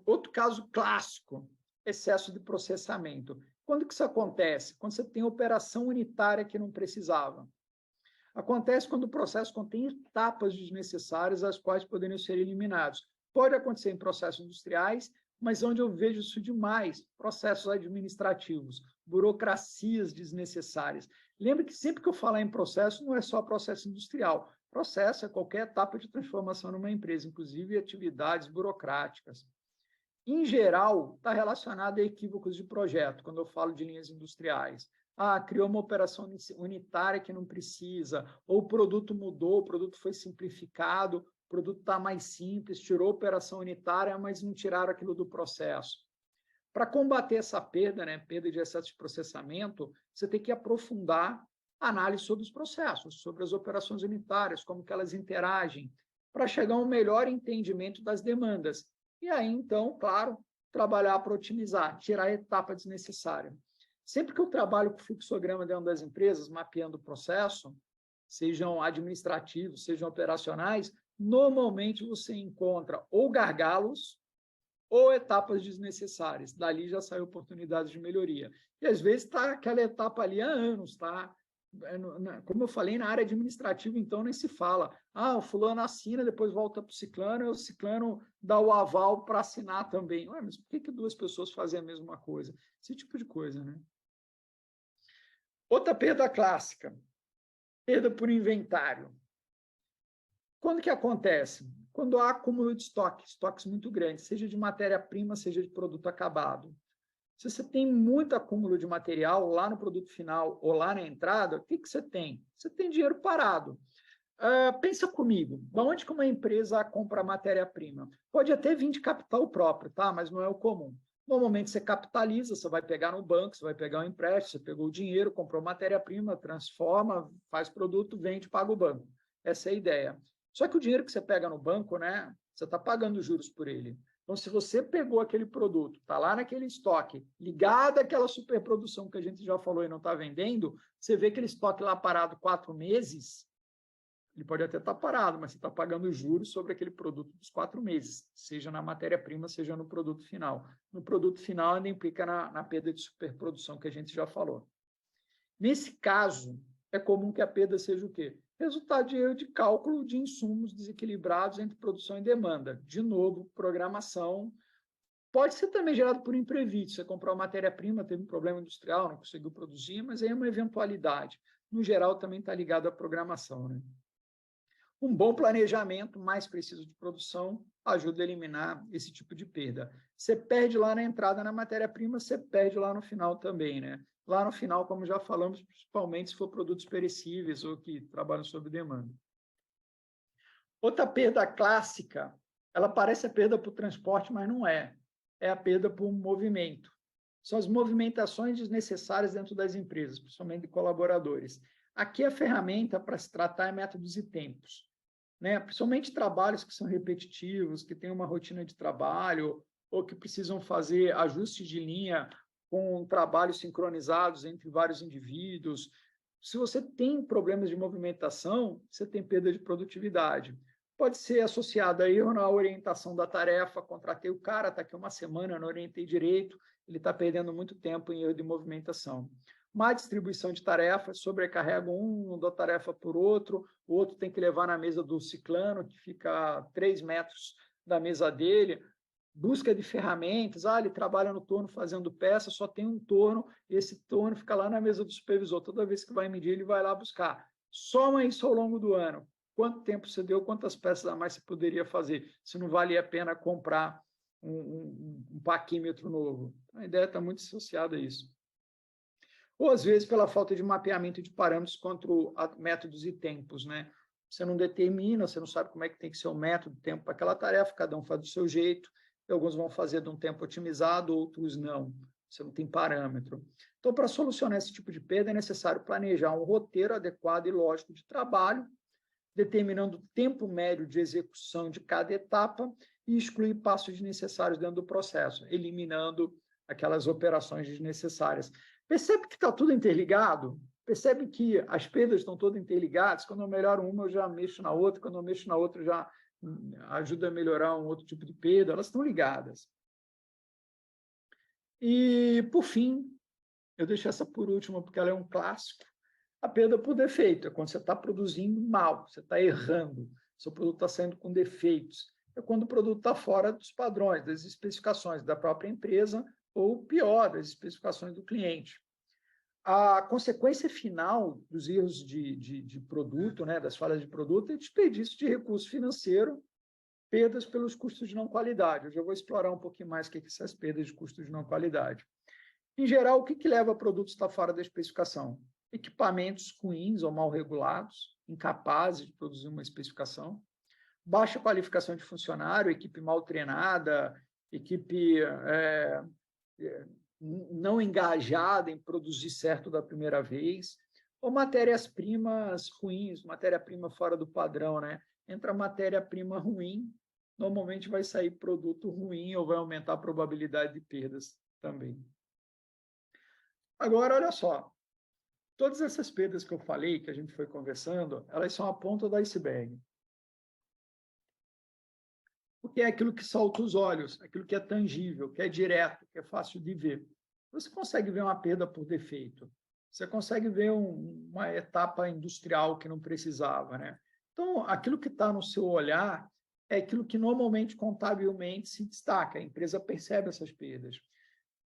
Outro caso clássico, excesso de processamento. Quando que isso acontece? Quando você tem operação unitária que não precisava. Acontece quando o processo contém etapas desnecessárias, as quais poderiam ser eliminadas. Pode acontecer em processos industriais, mas onde eu vejo isso demais, processos administrativos, burocracias desnecessárias. Lembre que sempre que eu falar em processo, não é só processo industrial. Processo é qualquer etapa de transformação numa empresa, inclusive atividades burocráticas. Em geral, está relacionado a equívocos de projeto, quando eu falo de linhas industriais. Criou uma operação unitária que não precisa, ou o produto mudou, o produto foi simplificado, o produto está mais simples, tirou a operação unitária, mas não tiraram aquilo do processo. Para combater essa perda, perda de excesso de processamento, você tem que aprofundar a análise sobre os processos, sobre as operações unitárias, como que elas interagem, para chegar a um melhor entendimento das demandas. E aí, então, claro, trabalhar para otimizar, tirar a etapa desnecessária. Sempre que eu trabalho com fluxograma dentro das empresas, mapeando o processo, sejam administrativos, sejam operacionais, normalmente você encontra ou gargalos ou etapas desnecessárias. Dali já saiu oportunidades de melhoria. E, às vezes, está aquela etapa ali há anos, tá? Como eu falei, na área administrativa, então, nem se fala. O fulano assina, depois volta para o ciclano, e o ciclano dá o aval para assinar também. Mas por que duas pessoas fazem a mesma coisa? Esse tipo de coisa, né? Outra perda clássica, perda por inventário. Quando que acontece? Quando há acúmulo de estoques muito grandes, seja de matéria-prima, seja de produto acabado. Se você tem muito acúmulo de material lá no produto final ou lá na entrada, o que você tem? Você tem dinheiro parado. Pensa comigo, de onde que uma empresa compra matéria-prima? Pode até vir de capital próprio, tá? Mas não é o comum. Normalmente você capitaliza, você vai pegar no banco, você vai pegar um empréstimo, você pegou o dinheiro, comprou matéria-prima, transforma, faz produto, vende, paga o banco. Essa é a ideia. Só que o dinheiro que você pega no banco, você está pagando juros por ele. Então, se você pegou aquele produto, está lá naquele estoque, ligado àquela superprodução que a gente já falou e não está vendendo, você vê aquele estoque lá parado 4 meses, ele pode até estar parado, mas você está pagando juros sobre aquele produto dos 4 meses, seja na matéria-prima, seja no produto final. No produto final, ainda implica na perda de superprodução que a gente já falou. Nesse caso, é comum que a perda seja o quê? Resultado de erro de cálculo de insumos desequilibrados entre produção e demanda. De novo, programação. Pode ser também gerado por imprevisto. Você comprou uma matéria-prima, teve um problema industrial, não conseguiu produzir, mas aí é uma eventualidade. No geral, também está ligado à programação, né? Um bom planejamento mais preciso de produção ajuda a eliminar esse tipo de perda. Você perde lá na entrada na matéria-prima, você perde lá no final também, né? Lá no final, como já falamos, principalmente se for produtos perecíveis ou que trabalham sob demanda. Outra perda clássica, ela parece a perda por transporte, mas não é. É a perda por movimento. São as movimentações desnecessárias dentro das empresas, principalmente de colaboradores. Aqui a ferramenta para se tratar é métodos e tempos. Principalmente trabalhos que são repetitivos, que têm uma rotina de trabalho, ou que precisam fazer ajustes de linha com trabalhos sincronizados entre vários indivíduos. Se você tem problemas de movimentação, você tem perda de produtividade. Pode ser associado a erro na orientação da tarefa, contratei o cara, está aqui uma semana, não orientei direito, ele está perdendo muito tempo em erro de movimentação. Má distribuição de tarefas, sobrecarrega um, dou tarefa por outro, o outro tem que levar na mesa do ciclano, que fica a 3 metros da mesa dele. Busca de ferramentas, ele trabalha no torno fazendo peça, só tem um torno, esse torno fica lá na mesa do supervisor, toda vez que vai medir, ele vai lá buscar. Soma isso ao longo do ano. quanto tempo você deu, quantas peças a mais você poderia fazer, se não valia a pena comprar um paquímetro novo. A ideia está muito associada a isso. Ou, às vezes, pela falta de mapeamento de parâmetros quanto a métodos e tempos, né? Você não determina, você não sabe como é que tem que ser o método, o tempo para aquela tarefa, cada um faz do seu jeito, e alguns vão fazer de um tempo otimizado, outros não. Você não tem parâmetro. Então, para solucionar esse tipo de perda, é necessário planejar um roteiro adequado e lógico de trabalho, determinando o tempo médio de execução de cada etapa e excluir passos desnecessários dentro do processo, eliminando aquelas operações desnecessárias. Percebe que está tudo interligado? Percebe que as perdas estão todas interligadas? Quando eu melhoro uma, eu já mexo na outra. Quando eu mexo na outra, eu já ajuda a melhorar um outro tipo de perda. Elas estão ligadas. E, por fim, eu deixo essa por último, porque ela é um clássico. A perda por defeito é quando você está produzindo mal, você está errando, seu produto está saindo com defeitos. É quando o produto está fora dos padrões, das especificações da própria empresa, ou pior, das especificações do cliente. A consequência final dos erros de produto, né, das falhas de produto, é desperdício de recurso financeiro, perdas pelos custos de não qualidade. Eu já vou explorar um pouquinho mais o que são essas perdas de custos de não qualidade. Em geral, o que leva produtos a estar fora da especificação? Equipamentos ruins ou mal regulados, incapazes de produzir uma especificação, baixa qualificação de funcionário, equipe mal treinada, equipe não engajada em produzir certo da primeira vez, ou matérias-primas ruins, matéria-prima fora do padrão, né? Entra matéria-prima ruim, normalmente vai sair produto ruim ou vai aumentar a probabilidade de perdas também. Agora, olha só, todas essas perdas que eu falei, que a gente foi conversando, elas são a ponta do iceberg. Porque é aquilo que salta os olhos, aquilo que é tangível, que é direto, que é fácil de ver. Você consegue ver uma perda por defeito. Você consegue ver uma etapa industrial que não precisava, né? Então, aquilo que está no seu olhar é aquilo que normalmente, contabilmente, se destaca. A empresa percebe essas perdas.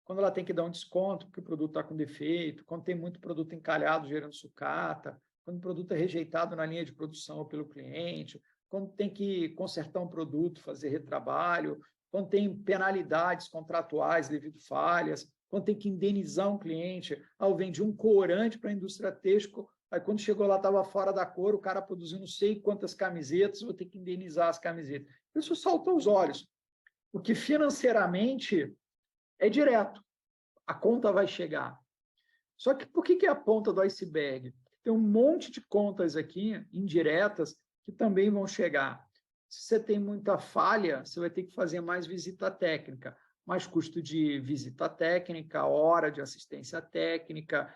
Quando ela tem que dar um desconto porque o produto está com defeito, quando tem muito produto encalhado gerando sucata, quando o produto é rejeitado na linha de produção ou pelo cliente, quando tem que consertar um produto, fazer retrabalho, quando tem penalidades contratuais devido a falhas, quando tem que indenizar um cliente. Eu vendi um corante para a indústria têxtil, aí quando chegou lá estava fora da cor, o cara produziu não sei quantas camisetas, vou ter que indenizar as camisetas. Isso salta aos olhos, porque financeiramente é direto, a conta vai chegar. Só que por que é a ponta do iceberg? Tem um monte de contas aqui, indiretas, que também vão chegar. Se você tem muita falha, você vai ter que fazer mais visita técnica, mais custo de visita técnica, hora de assistência técnica,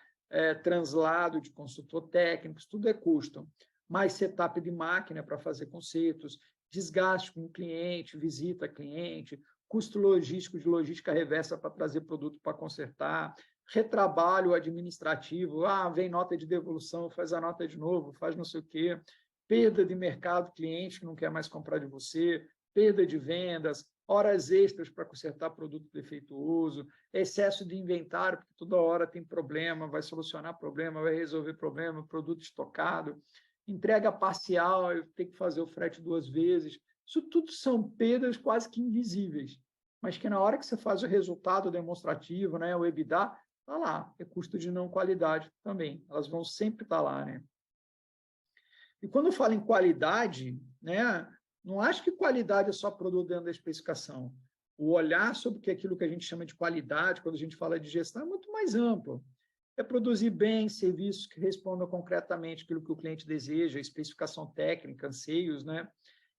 translado de consultor técnico, tudo é custo. Mais setup de máquina para fazer concertos, desgaste com o cliente, visita cliente, custo logístico de logística reversa para trazer produto para consertar, retrabalho administrativo, vem nota de devolução, faz a nota de novo, faz não sei o quê, perda de mercado, cliente que não quer mais comprar de você, perda de vendas, horas extras para consertar produto defeituoso, excesso de inventário, porque toda hora tem problema, vai solucionar problema, vai resolver problema, produto estocado, entrega parcial, eu tenho que fazer o frete 2 vezes. Isso tudo são perdas quase que invisíveis, mas que na hora que você faz o resultado demonstrativo, né, o EBITDA, está lá, é custo de não qualidade também, elas vão sempre estar lá, né? E quando eu falo em qualidade, né, não acho que qualidade é só produto dentro da especificação. O olhar sobre aquilo que a gente chama de qualidade, quando a gente fala de gestão, é muito mais amplo. É produzir bem serviços que respondam concretamente aquilo que o cliente deseja, especificação técnica, anseios, né?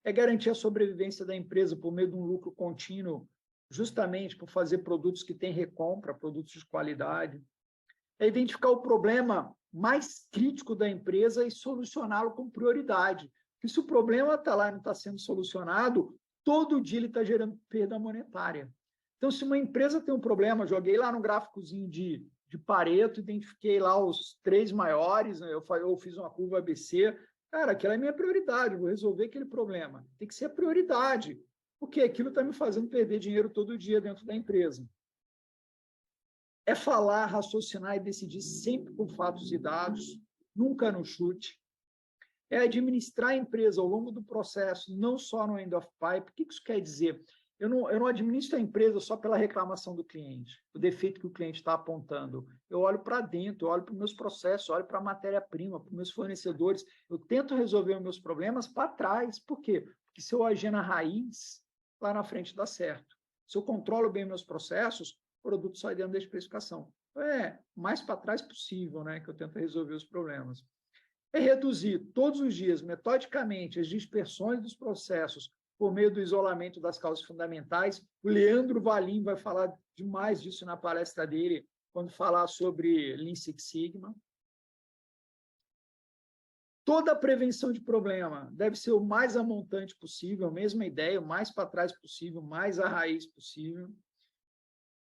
É garantir a sobrevivência da empresa por meio de um lucro contínuo, justamente por fazer produtos que têm recompra, produtos de qualidade. É identificar o problema mais crítico da empresa e solucioná-lo com prioridade. Porque se o problema está lá e não está sendo solucionado, todo dia ele está gerando perda monetária. Então, se uma empresa tem um problema, joguei lá no gráficozinho de Pareto, identifiquei lá os 3 maiores, né? Eu fiz uma curva ABC, cara, aquela é a minha prioridade, eu vou resolver aquele problema. Tem que ser a prioridade, porque aquilo está me fazendo perder dinheiro todo dia dentro da empresa. É falar, raciocinar e decidir sempre com fatos e dados, nunca no chute. é administrar a empresa ao longo do processo, não só no end of pipe. O que isso quer dizer? Eu não administro a empresa só pela reclamação do cliente, o defeito que o cliente está apontando. Eu olho para dentro, eu olho para os meus processos, olho para a matéria-prima, para os meus fornecedores. Eu tento resolver os meus problemas para trás. Por quê? Porque se eu agir na raiz, lá na frente dá certo. Se eu controlo bem meus processos, o produto sai dentro da especificação. É o mais para trás possível, né, que eu tento resolver os problemas. É reduzir todos os dias, metodicamente, as dispersões dos processos por meio do isolamento das causas fundamentais. O Leandro Valim vai falar demais disso na palestra dele, quando falar sobre Lean Six Sigma. Toda a prevenção de problema deve ser o mais amontante possível, a mesma ideia, o mais para trás possível, o mais à raiz possível.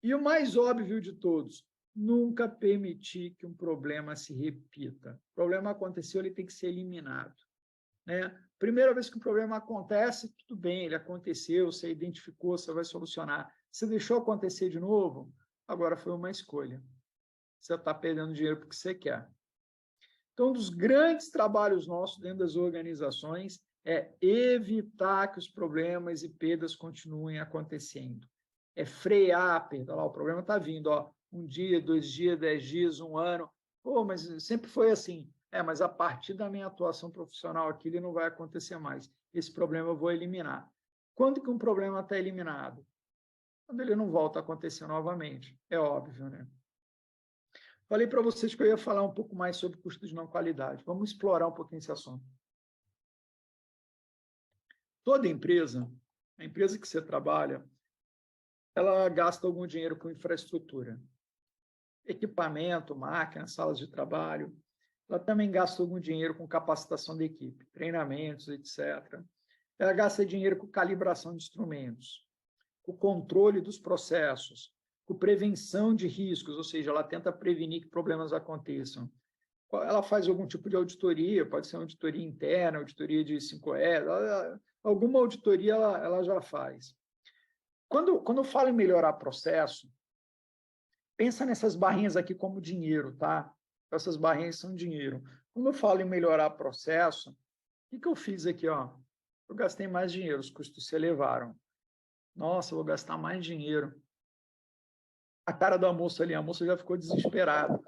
E o mais óbvio de todos, nunca permitir que um problema se repita. O problema aconteceu, ele tem que ser eliminado, né? Primeira vez que o problema acontece, tudo bem, ele aconteceu, você identificou, você vai solucionar. Você deixou acontecer de novo, agora foi uma escolha. Você está perdendo dinheiro porque você quer. Então, um dos grandes trabalhos nossos dentro das organizações é evitar que os problemas e perdas continuem acontecendo. É frear a perda. Lá, o problema está vindo, ó, 1 dia, 2 dias, 10 dias, 1 ano. Pô, mas sempre foi assim. Mas a partir da minha atuação profissional aqui, ele não vai acontecer mais. Esse problema eu vou eliminar. Quando que um problema está eliminado? Quando ele não volta a acontecer novamente. É óbvio, né? Falei para vocês que eu ia falar um pouco mais sobre custo de não qualidade. Vamos explorar um pouquinho esse assunto. Toda empresa, a empresa que você trabalha, ela gasta algum dinheiro com infraestrutura. Equipamento, máquinas, salas de trabalho. Ela também gasta algum dinheiro com capacitação da equipe, treinamentos, etc. Ela gasta dinheiro com calibração de instrumentos, com controle dos processos, com prevenção de riscos, ou seja, ela tenta prevenir que problemas aconteçam. Ela faz algum tipo de auditoria, pode ser uma auditoria interna, auditoria de 5S, alguma auditoria ela já faz. Quando eu falo em melhorar processo, pensa nessas barrinhas aqui como dinheiro, tá? Essas barrinhas são dinheiro. Quando eu falo em melhorar processo, o que eu fiz aqui, ó? Eu gastei mais dinheiro, os custos se elevaram. Nossa, eu vou gastar mais dinheiro. A cara da moça ali, a moça já ficou desesperada.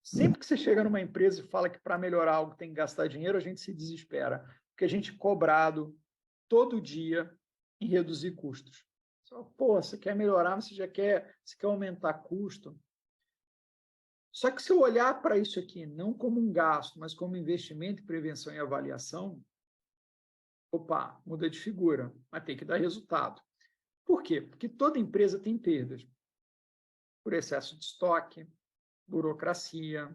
Sempre que você chega numa empresa e fala que para melhorar algo tem que gastar dinheiro, a gente se desespera, porque a gente é cobrado todo dia em reduzir custos. Pô, você quer melhorar, você quer aumentar custo. Só que se eu olhar para isso aqui não como um gasto, mas como investimento em prevenção e avaliação, opa, muda de figura, mas tem que dar resultado. Por quê? Porque toda empresa tem perdas. Por excesso de estoque, burocracia,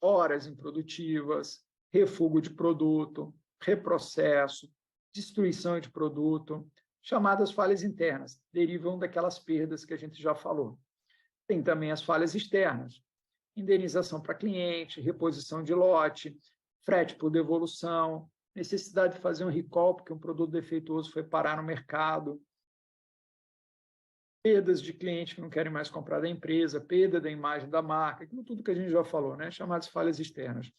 horas improdutivas, refugo de produto, reprocesso, destruição de produto, chamadas falhas internas, derivam daquelas perdas que a gente já falou. Tem também as falhas externas, indenização para cliente, reposição de lote, frete por devolução, necessidade de fazer um recall porque um produto defeituoso foi parar no mercado, perdas de clientes que não querem mais comprar da empresa, perda da imagem da marca, tudo que a gente já falou, né? Chamadas falhas externas.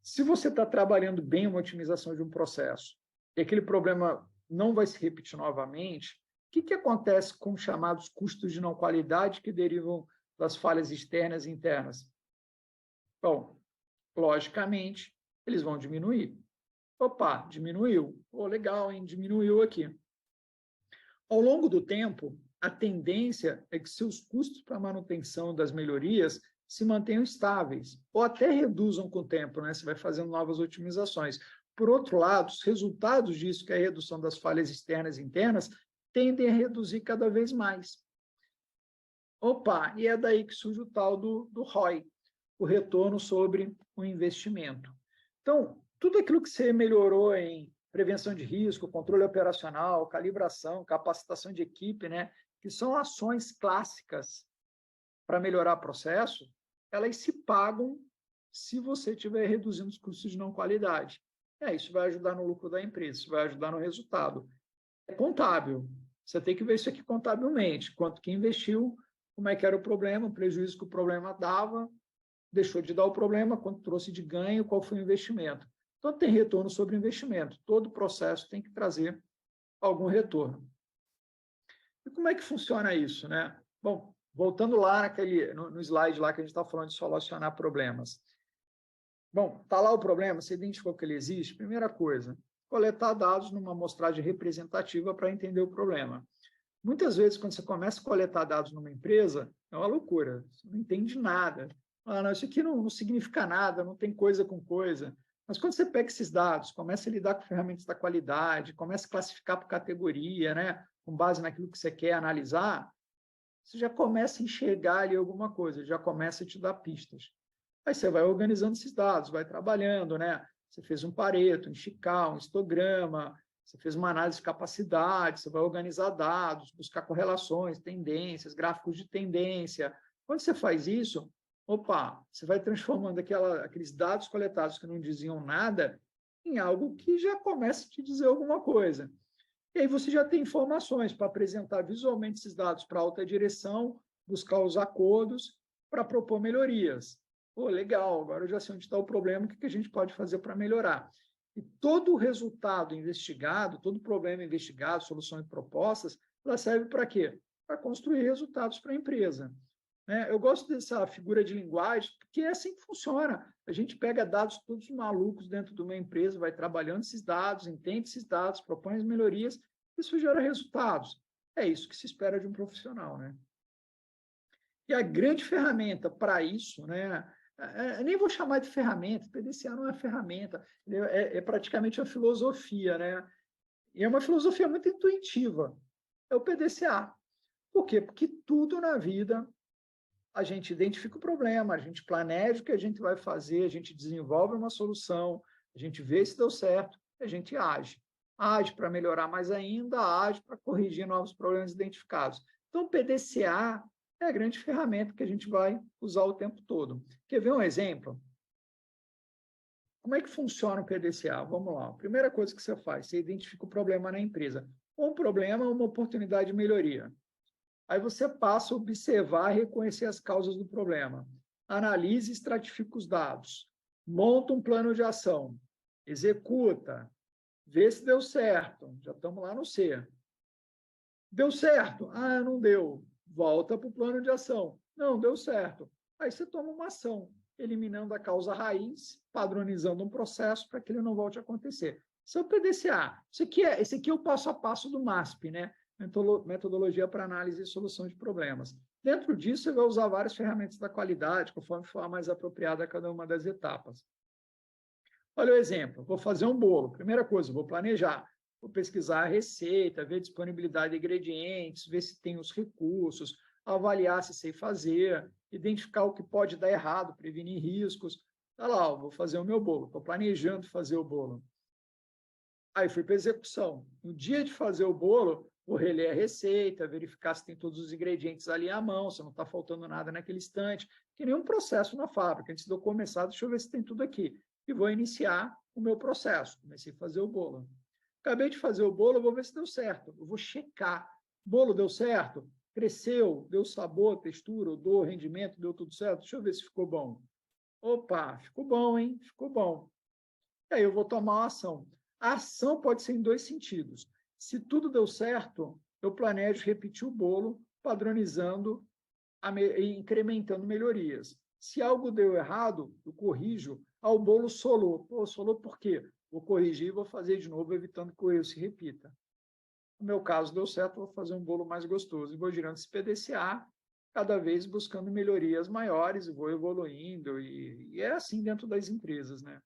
Se você está trabalhando bem uma otimização de um processo e aquele problema não vai se repetir novamente, o que acontece com os chamados custos de não qualidade que derivam das falhas externas e internas? Bom, logicamente, eles vão diminuir. Opa, diminuiu. Oh, legal, hein? Diminuiu aqui. Ao longo do tempo, a tendência é que seus custos para manutenção das melhorias se mantenham estáveis, ou até reduzam com o tempo, né? Você vai fazendo novas otimizações. Por outro lado, os resultados disso, que é a redução das falhas externas e internas, tendem a reduzir cada vez mais. Opa, e é daí que surge o tal do ROI, o retorno sobre o investimento. Então, tudo aquilo que você melhorou em prevenção de risco, controle operacional, calibração, capacitação de equipe, né, que são ações clássicas para melhorar o processo, elas se pagam se você estiver reduzindo os custos de não qualidade. Isso vai ajudar no lucro da empresa, isso vai ajudar no resultado. É contábil. Você tem que ver isso aqui contabilmente. Quanto que investiu, como é que era o problema, o prejuízo que o problema dava, deixou de dar o problema, quanto trouxe de ganho, qual foi o investimento. Então, tem retorno sobre investimento. Todo processo tem que trazer algum retorno. E como é que funciona isso, né? Bom, voltando lá no slide lá que a gente está falando de solucionar problemas. Bom, está lá o problema, você identificou que ele existe? Primeira coisa, coletar dados numa amostragem representativa para entender o problema. Muitas vezes, quando você começa a coletar dados numa empresa, é uma loucura, você não entende nada. Ah, não, isso aqui não significa nada, não tem coisa com coisa. Mas quando você pega esses dados, começa a lidar com ferramentas da qualidade, começa a classificar por categoria, né, com base naquilo que você quer analisar, você já começa a enxergar ali alguma coisa, já começa a te dar pistas. Aí você vai organizando esses dados, vai trabalhando, né? Você fez um Pareto, um Chical, um histograma, você fez uma análise de capacidade, você vai organizar dados, buscar correlações, tendências, gráficos de tendência. Quando você faz isso, opa, você vai transformando aqueles dados coletados que não diziam nada em algo que já começa a te dizer alguma coisa. E aí você já tem informações para apresentar visualmente esses dados para a alta direção, buscar os acordos para propor melhorias. Pô, legal, agora eu já sei onde está o problema, o que a gente pode fazer para melhorar. E todo o resultado investigado, todo problema investigado, soluções propostas, ela serve para quê? Para construir resultados para a empresa. Eu gosto dessa figura de linguagem, porque é assim que funciona. A gente pega dados todos malucos dentro de uma empresa, vai trabalhando esses dados, entende esses dados, propõe as melhorias, isso gera resultados. É isso que se espera de um profissional, né? E a grande ferramenta para isso, né? Nem vou chamar de ferramenta, PDCA não é ferramenta, é praticamente uma filosofia, né? E é uma filosofia muito intuitiva. É o PDCA. Por quê? Porque tudo na vida a gente identifica o problema, a gente planeja o que a gente vai fazer, a gente desenvolve uma solução, a gente vê se deu certo, a gente age. Age para melhorar mais ainda, age para corrigir novos problemas identificados. Então, o PDCA é a grande ferramenta que a gente vai usar o tempo todo. Quer ver um exemplo? Como é que funciona o PDCA? Vamos lá. A primeira coisa que você faz, você identifica o problema na empresa. Um problema é uma oportunidade de melhoria. Aí você passa a observar e reconhecer as causas do problema. Analise e estratifica os dados. Monta um plano de ação. Executa. Vê se deu certo. Já estamos lá no C. Deu certo? Ah, não deu. Volta para o plano de ação. Não, deu certo. Aí você toma uma ação, eliminando a causa raiz, padronizando um processo para que ele não volte a acontecer. Isso é o PDCA. Esse aqui é o passo a passo do MASP, né? Metodologia para análise e solução de problemas. Dentro disso, você vai usar várias ferramentas da qualidade, conforme for a mais apropriada a cada uma das etapas. Olha o exemplo, vou fazer um bolo. Primeira coisa, vou planejar. Vou pesquisar a receita, ver a disponibilidade de ingredientes, ver se tem os recursos, avaliar se sei fazer, identificar o que pode dar errado, prevenir riscos. Tá lá, vou fazer o meu bolo, estou planejando fazer o bolo. Aí fui para a execução. No dia de fazer o bolo, vou reler a receita, verificar se tem todos os ingredientes ali à mão, se não está faltando nada naquele instante, que nem um processo na fábrica. Antes de eu começar, deixa eu ver se tem tudo aqui. E vou iniciar o meu processo. Comecei a fazer o bolo. Acabei de fazer o bolo, eu vou ver se deu certo. Eu vou checar. O bolo deu certo? Cresceu? Deu sabor, textura, odor, rendimento? Deu tudo certo? Deixa eu ver se ficou bom. Opa, ficou bom, hein? Ficou bom. E aí eu vou tomar uma ação. A ação pode ser em dois sentidos. Se tudo deu certo, eu planejo repetir o bolo, padronizando e incrementando melhorias. Se algo deu errado, eu corrijo. O bolo solou. Pô, solou por quê? Vou corrigir e vou fazer de novo, evitando que o erro se repita. No meu caso, deu certo, vou fazer um bolo mais gostoso. E vou girando esse PDCA, cada vez buscando melhorias maiores, e vou evoluindo. E é assim dentro das empresas, né?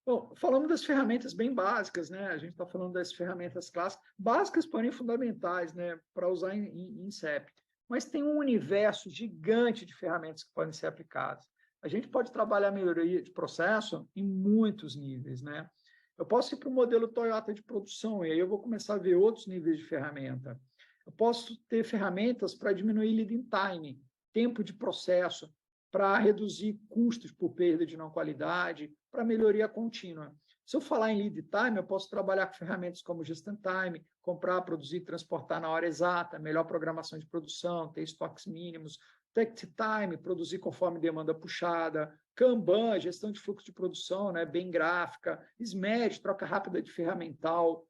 Bom, falamos das ferramentas bem básicas, né? A gente está falando das ferramentas clássicas, básicas, porém fundamentais, né? Para usar em CEP. Mas tem um universo gigante de ferramentas que podem ser aplicadas. A gente pode trabalhar a melhoria de processo em muitos níveis, né? Eu posso ir para o modelo Toyota de produção, e aí eu vou começar a ver outros níveis de ferramenta. Eu posso ter ferramentas para diminuir lead time, tempo de processo, para reduzir custos por perda de não qualidade, para melhoria contínua. Se eu falar em lead time, eu posso trabalhar com ferramentas como just-in-time, comprar, produzir, transportar na hora exata, melhor programação de produção, ter estoques mínimos, takt time, produzir conforme demanda puxada, Kanban, gestão de fluxo de produção, né, bem gráfica, SMED, troca rápida de ferramental.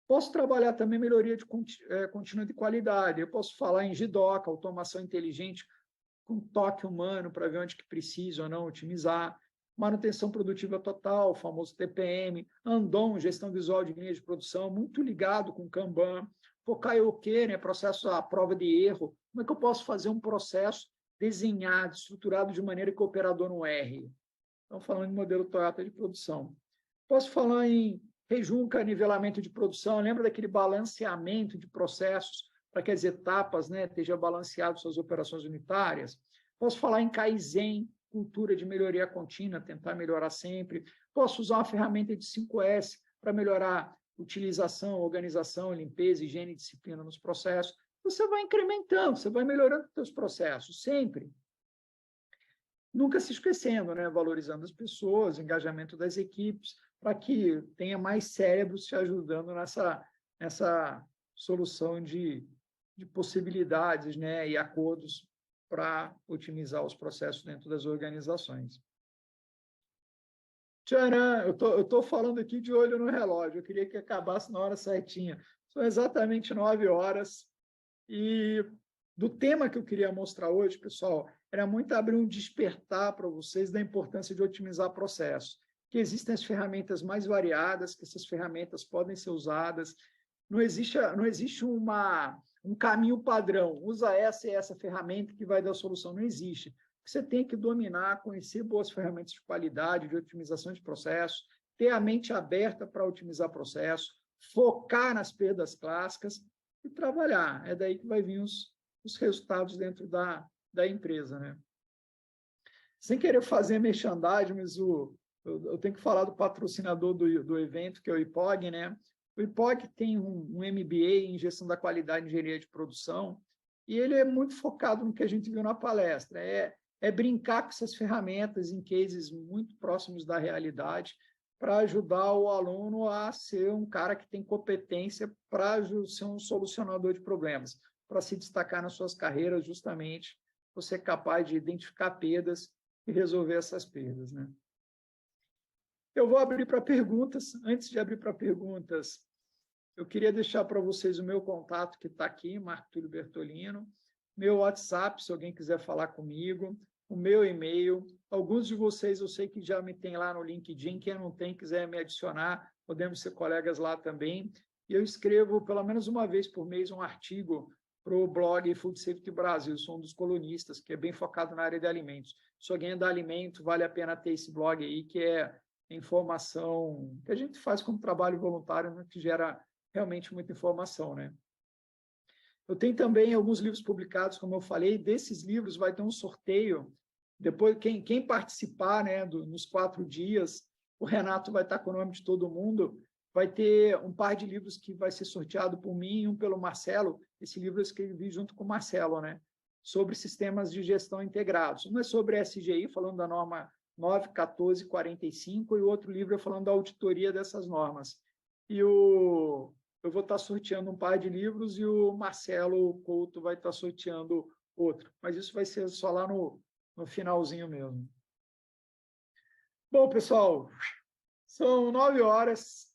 Posso trabalhar também melhoria contínua de qualidade. Eu posso falar em GDoc, automação inteligente, com toque humano para ver onde que precisa ou não otimizar. Manutenção produtiva total, o famoso TPM. Andon, gestão visual de linhas de produção, muito ligado com Kanban. Focar em o quê? Né? Processo à prova de erro. Como é que eu posso fazer um processo desenhado, estruturado de maneira que o operador não erre? Estamos falando de modelo Toyota de produção. Posso falar em rejunca, nivelamento de produção. Lembra daquele balanceamento de processos para que as etapas, né, estejam balanceadas suas operações unitárias? Posso falar em Kaizen, cultura de melhoria contínua, tentar melhorar sempre. Posso usar uma ferramenta de 5S para melhorar utilização, organização, limpeza, higiene e disciplina nos processos. Você vai incrementando, você vai melhorando os seus processos, sempre. Nunca se esquecendo, né? Valorizando as pessoas, engajamento das equipes, para que tenha mais cérebros te ajudando nessa solução de possibilidades, né? E acordos para otimizar os processos dentro das organizações. Tcharam! Eu estou falando aqui de olho no relógio, eu queria que acabasse na hora certinha. São exatamente 9 horas. E do tema que eu queria mostrar hoje, pessoal, era muito abrir um despertar para vocês da importância de otimizar processos, que existem as ferramentas mais variadas, que essas ferramentas podem ser usadas, não existe um caminho padrão, usa essa e essa ferramenta que vai dar a solução, não existe. Você tem que dominar, conhecer boas ferramentas de qualidade, de otimização de processos, ter a mente aberta para otimizar processo, focar nas perdas clássicas e trabalhar. É daí que vai vir os resultados dentro da empresa, né? Sem querer fazer merchandising, mas eu tenho que falar do patrocinador do evento, que é o IPOG, né? O IPOG tem um MBA em gestão da qualidade e engenharia de produção, e ele é muito focado no que a gente viu na palestra, é brincar com essas ferramentas em cases muito próximos da realidade, para ajudar o aluno a ser um cara que tem competência para ser um solucionador de problemas, para se destacar nas suas carreiras, justamente, você é capaz de identificar perdas e resolver essas perdas, né? Eu vou abrir para perguntas. Antes de abrir para perguntas, eu queria deixar para vocês o meu contato, que está aqui, Marco Túlio Bertolino, meu WhatsApp, se alguém quiser falar comigo, o meu e-mail. Alguns de vocês eu sei que já me tem lá no LinkedIn, quem não tem, quiser me adicionar, podemos ser colegas lá também. E eu escrevo, pelo menos uma vez por mês, um artigo para o blog Food Safety Brasil, sou um dos colunistas, que é bem focado na área de alimentos. Se alguém é da alimento, vale a pena ter esse blog aí, que é informação que a gente faz como trabalho voluntário, né, que gera realmente muita informação, né? Eu tenho também alguns livros publicados, como eu falei, desses livros vai ter um sorteio, depois quem participar, né, nos 4 dias, o Renato vai estar com o nome de todo mundo, vai ter um par de livros que vai ser sorteado por mim e um pelo Marcelo. Esse livro eu escrevi junto com o Marcelo, né, sobre sistemas de gestão integrados. Um é sobre SGI, falando da norma 9.14.45, e o outro livro é falando da auditoria dessas normas. E eu vou estar sorteando um par de livros e o Marcelo Couto vai estar sorteando outro. Mas isso vai ser só lá no finalzinho mesmo. Bom, pessoal, são 9 horas.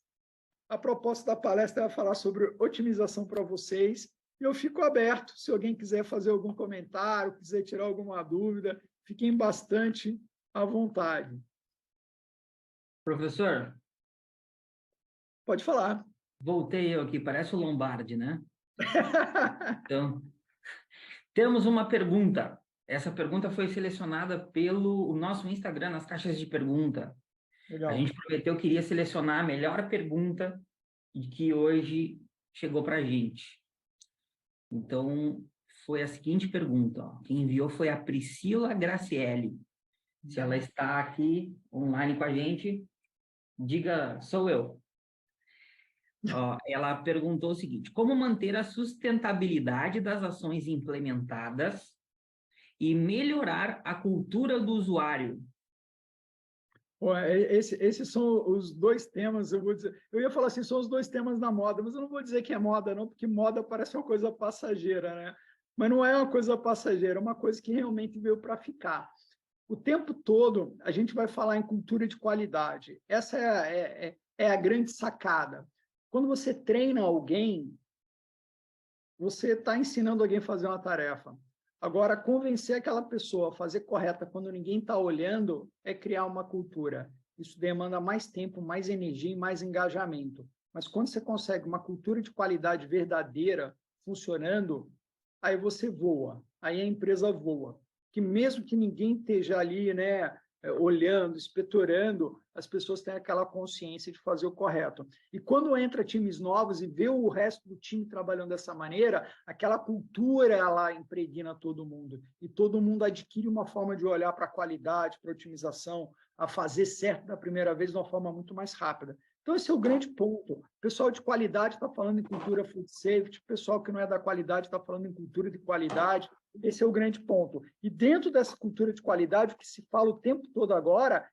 A proposta da palestra é falar sobre otimização para vocês. E eu fico aberto, se alguém quiser fazer algum comentário, quiser tirar alguma dúvida, fiquem bastante à vontade. Professor? Pode falar. Voltei eu aqui, parece o Lombardi, né? Então, temos uma pergunta. Essa pergunta foi selecionada pelo nosso Instagram, nas caixas de pergunta. Legal. A gente prometeu que iria selecionar a melhor pergunta que hoje chegou para a gente. Então, foi a seguinte pergunta. Ó. Quem enviou foi a Priscila Graciele. Se ela está aqui online com a gente, diga, sou eu. Ó, ela perguntou o seguinte: como manter a sustentabilidade das ações implementadas e melhorar a cultura do usuário? Bom, esses são os 2 temas, eu vou dizer. Eu ia falar assim, são os 2 temas da moda, mas eu não vou dizer que é moda, não, porque moda parece uma coisa passageira, né? Mas não é uma coisa passageira, é uma coisa que realmente veio para ficar. O tempo todo a gente vai falar em cultura de qualidade. Essa é a grande sacada. Quando você treina alguém, você está ensinando alguém a fazer uma tarefa. Agora, convencer aquela pessoa a fazer correta quando ninguém está olhando é criar uma cultura. Isso demanda mais tempo, mais energia e mais engajamento. Mas quando você consegue uma cultura de qualidade verdadeira funcionando, aí você voa, aí a empresa voa. Que mesmo que ninguém esteja ali, né, olhando, inspetorando, as pessoas têm aquela consciência de fazer o correto. E quando entra times novos e vê o resto do time trabalhando dessa maneira, aquela cultura ela impregna todo mundo. E todo mundo adquire uma forma de olhar para a qualidade, para a otimização, a fazer certo da primeira vez de uma forma muito mais rápida. Então, esse é o grande ponto. O pessoal de qualidade está falando em cultura food safety, o pessoal que não é da qualidade está falando em cultura de qualidade. Esse é o grande ponto. E dentro dessa cultura de qualidade, o que se fala o tempo todo agora,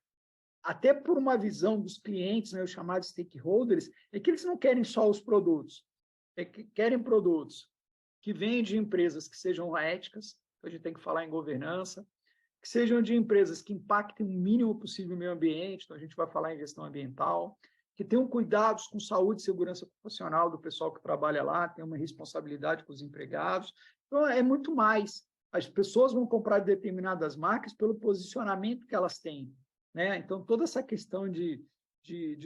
até por uma visão dos clientes, né, os chamados stakeholders, é que eles não querem só os produtos, é que querem produtos que venham de empresas que sejam éticas, a gente tem que falar em governança, que sejam de empresas que impactem o mínimo possível o meio ambiente, então a gente vai falar em gestão ambiental, que tenham cuidados com saúde e segurança ocupacional do pessoal que trabalha lá, tem uma responsabilidade com os empregados. Então, é muito mais. As pessoas vão comprar determinadas marcas pelo posicionamento que elas têm, né? Então, toda essa questão de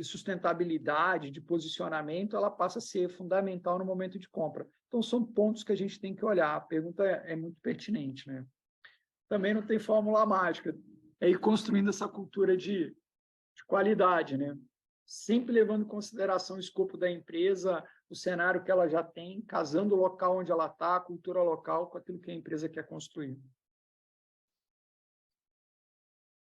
sustentabilidade, de posicionamento, ela passa a ser fundamental no momento de compra. Então, são pontos que a gente tem que olhar. A pergunta é muito pertinente, né? Também não tem fórmula mágica. É ir construindo essa cultura de qualidade, né? Sempre levando em consideração o escopo da empresa, o cenário que ela já tem, casando o local onde ela está, a cultura local com aquilo que a empresa quer construir.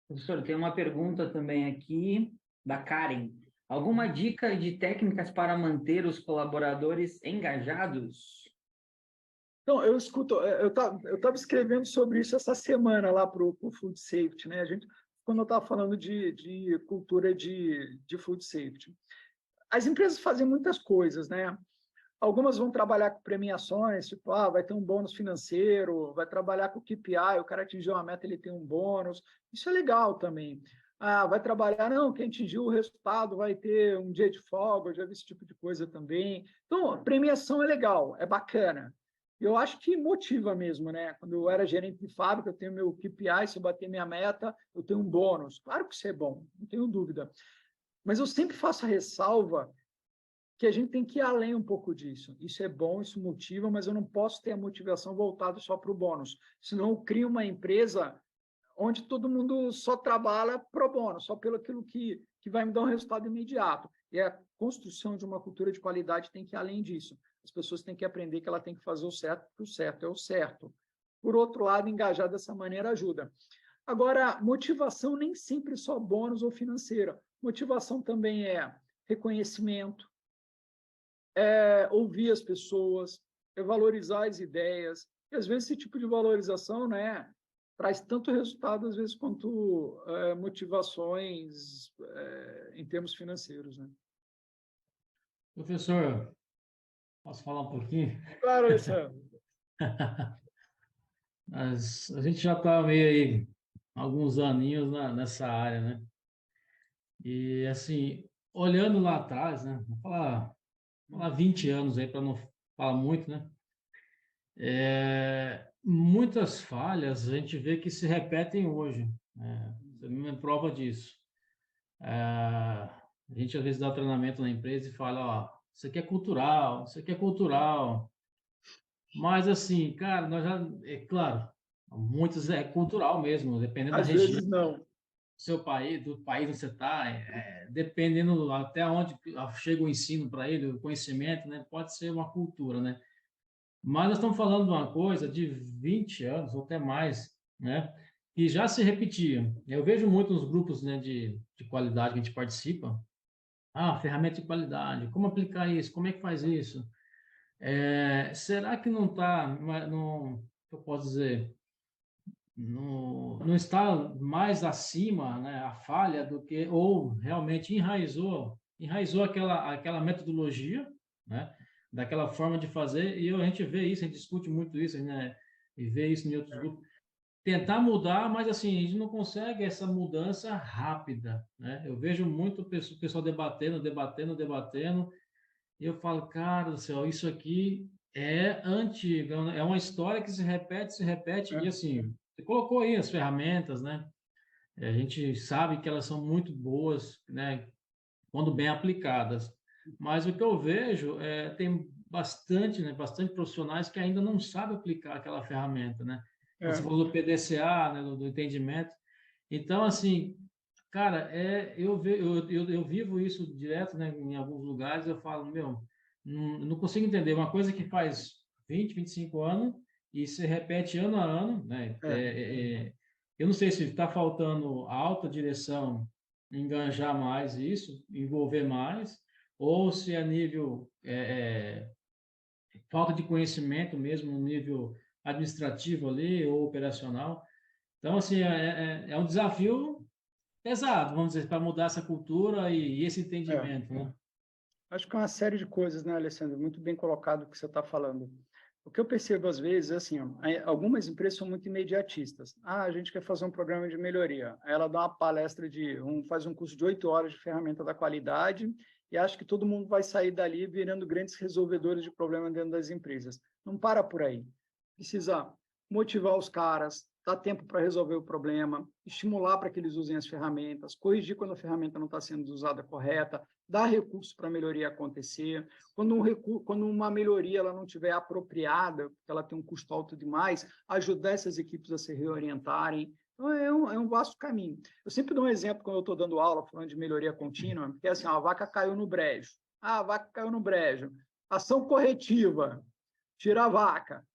Professor, tem uma pergunta também aqui da Karen. Alguma dica de técnicas para manter os colaboradores engajados? Então, eu estava escrevendo sobre isso essa semana lá para o Food Safety, né? Quando eu estava falando de cultura de Food Safety. As empresas fazem muitas coisas, né? Algumas vão trabalhar com premiações, tipo, vai ter um bônus financeiro, vai trabalhar com o KPI, o cara atingiu uma meta, ele tem um bônus. Isso é legal também. Vai trabalhar, não, quem atingiu o resultado vai ter um dia de folga, eu já vi esse tipo de coisa também. Então, a premiação é legal, é bacana. Eu acho que motiva mesmo, né? Quando eu era gerente de fábrica, eu tenho meu KPI, se eu bater minha meta, eu tenho um bônus. Claro que isso é bom, não tenho dúvida. Mas eu sempre faço a ressalva que a gente tem que ir além um pouco disso. Isso é bom, isso motiva, mas eu não posso ter a motivação voltada só para o bônus. Senão eu crio uma empresa onde todo mundo só trabalha pro bono, só pelo aquilo que vai me dar um resultado imediato. E a construção de uma cultura de qualidade tem que ir além disso. As pessoas têm que aprender que ela tem que fazer o certo, porque o certo é o certo. Por outro lado, engajar dessa maneira ajuda. Agora, motivação nem sempre é só bônus ou financeira. Motivação também é reconhecimento, ouvir as pessoas, valorizar as ideias. E, às vezes, esse tipo de valorização, né, traz tanto resultado, às vezes, quanto motivações em termos financeiros. Né? Professor, posso falar um pouquinho? Claro, Alessandro. Mas a gente já está meio aí, alguns aninhos nessa área, né? E, assim, olhando lá atrás, né? Vou falar 20 anos aí, para não falar muito, né? Muitas falhas a gente vê que se repetem hoje, né? Você me prova disso. A gente às vezes dá treinamento na empresa e fala, ó, isso aqui é cultural, isso aqui é cultural. Mas assim, cara, nós já, é claro, muitos é cultural mesmo, dependendo da Às região, vezes não. seu país, do país onde você está, dependendo até onde chega o ensino para ele, o conhecimento, né? Pode ser uma cultura, né? Mas nós estamos falando de uma coisa de 20 anos ou até mais, né? Que já se repetia. Eu vejo muito nos grupos, né, de qualidade que a gente participa. Ferramenta de qualidade, como aplicar isso, como é que faz isso? Será que não está, não, eu posso dizer, não está mais acima, né, a falha do que, ou realmente enraizou aquela metodologia, né, daquela forma de fazer, e a gente vê isso, a gente discute muito isso, né, e vê isso em outros grupos. tentar mudar, mas assim, a gente não consegue essa mudança rápida, né? Eu vejo muito o pessoal debatendo, e eu falo, cara do céu, isso aqui é antigo, é uma história que se repete, e assim, você colocou aí as ferramentas, né? A gente sabe que elas são muito boas, né? Quando bem aplicadas. Mas o que eu vejo tem bastante, né? Bastante profissionais que ainda não sabem aplicar aquela ferramenta, né? Você falou do PDCA, né? Do entendimento. Então, assim, cara, eu vivo isso direto, né? Em alguns lugares, eu falo, meu, não consigo entender uma coisa que faz 20, 25 anos e se repete ano a ano, né? Eu não sei se está faltando a alta direção enganjar mais isso, envolver mais, ou se a nível falta de conhecimento mesmo, no nível administrativo ali ou operacional. Então, assim, é um desafio pesado, vamos dizer, para mudar essa cultura e esse entendimento, né? Acho que é uma série de coisas, né, Alessandro? Muito bem colocado o que você está falando. O que eu percebo às vezes é assim, ó, algumas empresas são muito imediatistas. Ah, a gente quer fazer um programa de melhoria. Aí ela dá uma palestra faz um curso de 8 horas de ferramenta da qualidade e acha que todo mundo vai sair dali virando grandes resolvedores de problemas dentro das empresas. Não para por aí. Precisa motivar os caras, dar tempo para resolver o problema, estimular para que eles usem as ferramentas, corrigir quando a ferramenta não está sendo usada correta, dar recurso para a melhoria acontecer. Quando uma melhoria ela não estiver apropriada, porque ela tem um custo alto demais, ajudar essas equipes a se reorientarem. Então, é um vasto caminho. Eu sempre dou um exemplo quando eu estou dando aula, falando de melhoria contínua, que é assim, a vaca caiu no brejo. Ah, a vaca caiu no brejo. Ação corretiva, tira a vaca.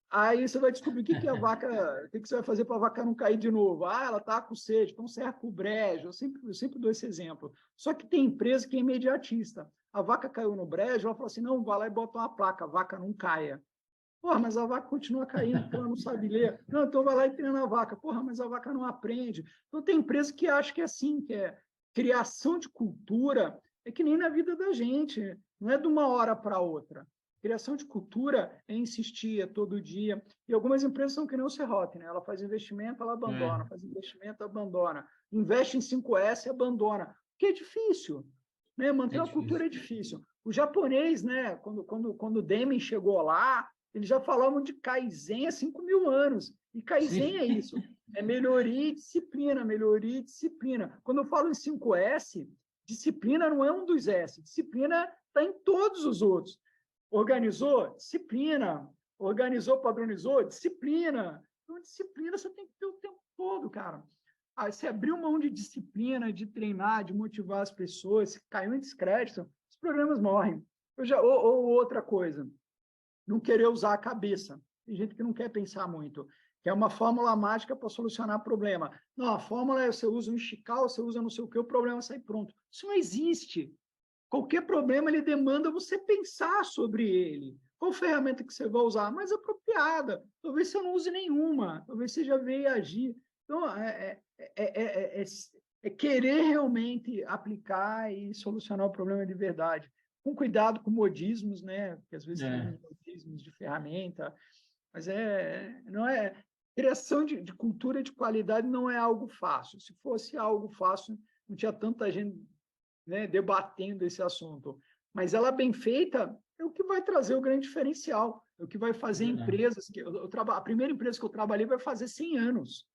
Aí você vai descobrir o que a vaca, o que você vai fazer para a vaca não cair de novo. Ah, ela está com sede, então cerca o brejo. Eu sempre dou esse exemplo. Só que tem empresa que é imediatista. A vaca caiu no brejo, ela fala assim, não, vai lá e bota uma placa, a vaca não caia. Porra, mas a vaca continua caindo porque ela não sabe ler. Não, então vai lá e treina a vaca. Porra, mas a vaca não aprende. Então tem empresa que acha que é assim, que é criação de cultura, é que nem na vida da gente, não é de uma hora para outra. Criação de cultura é insistir, é todo dia. E algumas empresas são que nem o Serrote, né? Ela faz investimento, ela abandona, faz investimento, abandona. Investe em 5S e abandona. Porque é difícil. Né? Manter a cultura é difícil. O japonês, né? Quando o Deming chegou lá, eles já falavam de Kaizen há 5.000 anos. E Kaizen Sim. é isso. É melhoria e disciplina, melhoria e disciplina. Quando eu falo em 5S, disciplina não é um dos S. Disciplina está em todos os outros. Organizou? Disciplina. Organizou, padronizou? Disciplina. Então, disciplina você tem que ter o tempo todo, cara. Aí você abriu mão de disciplina, de treinar, de motivar as pessoas, se caiu em descrédito, os programas morrem. Ou outra coisa, não querer usar a cabeça. Tem gente que não quer pensar muito. Que é uma fórmula mágica para solucionar problema. Não, a fórmula é você usa um Chical, você usa não sei o que, o problema sai pronto. Isso não existe. Qualquer problema, ele demanda você pensar sobre ele. Qual ferramenta que você vai usar? Mais apropriada. Talvez você não use nenhuma. Talvez você já veja agir. Então, é querer realmente aplicar e solucionar o problema de verdade. Com cuidado com modismos, né? Porque às vezes tem modismos de ferramenta. Mas não é... Criação de cultura de qualidade não é algo fácil. Se fosse algo fácil, não tinha tanta gente, né, debatendo esse assunto. Mas ela bem feita é o que vai trazer o grande diferencial, é o que vai fazer empresas... A primeira empresa que eu trabalhei vai fazer 100 anos.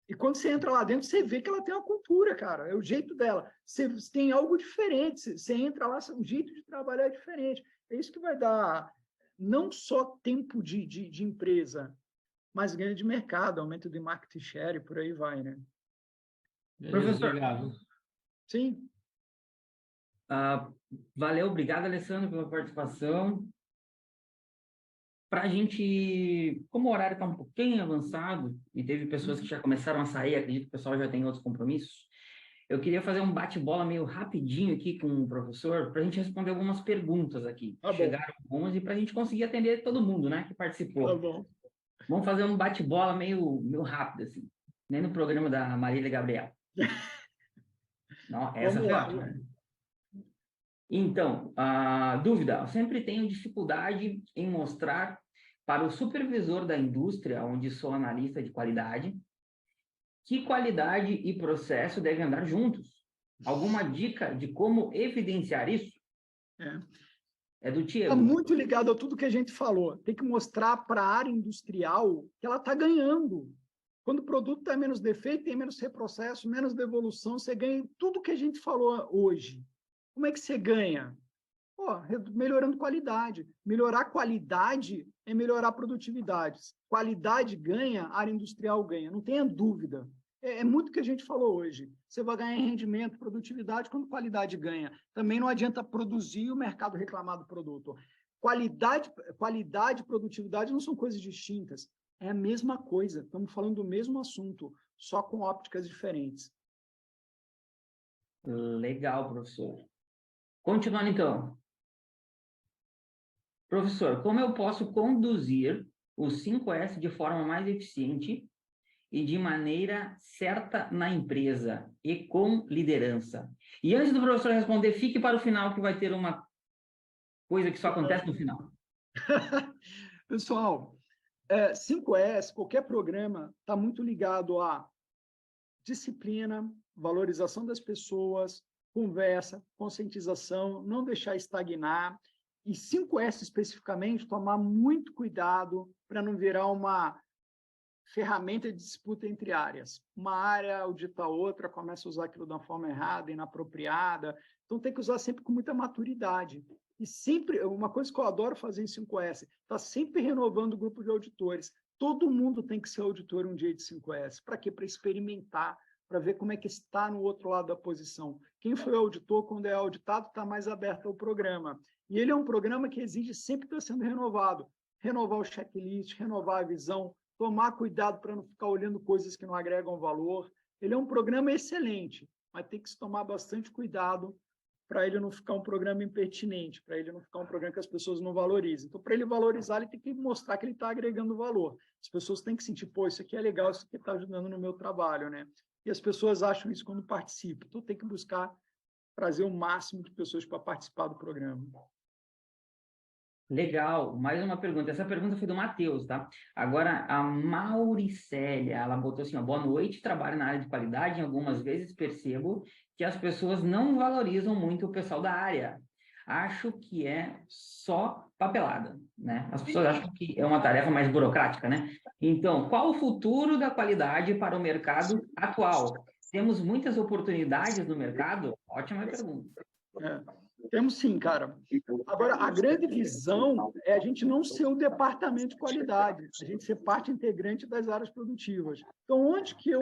E quando você entra lá dentro, você vê que ela tem uma cultura, cara. É o jeito dela. Você tem algo diferente. Você entra lá, o jeito de trabalhar é diferente. É isso que vai dar não só tempo de empresa, mas ganho de mercado, aumento de market share, e por aí vai, né? Beleza, obrigado. Sim. Valeu, obrigado, Alessandro, pela participação. Para a gente, como o horário está um pouquinho avançado, e teve pessoas que já começaram a sair, acredito que o pessoal já tem outros compromissos, eu queria fazer um bate-bola meio rapidinho aqui com o professor, para a gente responder algumas perguntas aqui. Chegaram algumas e para a gente conseguir atender todo mundo, né, que participou. Tá bom. Vamos fazer um bate-bola meio rápido, assim. Nem no programa da Marília Gabriel. Não, essa foi ótima. Então, a dúvida. Eu sempre tenho dificuldade em mostrar para o supervisor da indústria, onde sou analista de qualidade, que qualidade e processo devem andar juntos? Alguma dica de como evidenciar isso? É do Tiago. Está muito ligado a tudo que a gente falou. Tem que mostrar para a área industrial que ela está ganhando. Quando o produto está menos defeito, tem menos reprocesso, menos devolução, você ganha tudo que a gente falou hoje. Como é que você ganha? Melhorando qualidade. Melhorar qualidade é melhorar produtividade. Qualidade ganha, a área industrial ganha. Não tenha dúvida. É muito o que a gente falou hoje. Você vai ganhar em rendimento, produtividade, quando qualidade ganha. Também não adianta produzir e o mercado reclamar do produto. Qualidade e produtividade não são coisas distintas. É a mesma coisa. Estamos falando do mesmo assunto, só com ópticas diferentes. Legal, professor. Continuando, então. Professor, como eu posso conduzir os 5S de forma mais eficiente e de maneira certa na empresa e com liderança? E antes do professor responder, fique para o final, que vai ter uma coisa que só acontece no final. Pessoal, 5S, qualquer programa, está muito ligado a disciplina, valorização das pessoas, conversa, conscientização, não deixar estagnar. E 5S especificamente, tomar muito cuidado para não virar uma ferramenta de disputa entre áreas. Uma área audita outra, começa a usar aquilo de uma forma errada, inapropriada. Então, tem que usar sempre com muita maturidade. E sempre, uma coisa que eu adoro fazer em 5S, está sempre renovando o grupo de auditores. Todo mundo tem que ser auditor um dia de 5S. Para quê? Para experimentar, para ver como é que está no outro lado da posição. Quem foi auditor, quando é auditado, está mais aberto ao programa. E ele é um programa que exige sempre estar sendo renovado. Renovar o checklist, renovar a visão, tomar cuidado para não ficar olhando coisas que não agregam valor. Ele é um programa excelente, mas tem que se tomar bastante cuidado para ele não ficar um programa impertinente, para ele não ficar um programa que as pessoas não valorizem. Então, para ele valorizar, ele tem que mostrar que ele está agregando valor. As pessoas têm que sentir, pô, isso aqui é legal, isso aqui está ajudando no meu trabalho, né? E as pessoas acham isso quando participam. Então, tem que buscar trazer o máximo de pessoas para participar do programa. Legal, mais uma pergunta. Essa pergunta foi do Matheus, tá? Agora, a Mauricélia, ela botou assim, ó, boa noite, trabalho na área de qualidade, e algumas vezes percebo que as pessoas não valorizam muito o pessoal da área. Acho que é só papelada, né? As pessoas acham que é uma tarefa mais burocrática, né? Então, qual o futuro da qualidade para o mercado atual? Temos muitas oportunidades no mercado? Ótima pergunta. Temos sim, cara. Agora, a grande visão é a gente não ser o departamento de qualidade, a gente ser parte integrante das áreas produtivas. Então, onde que eu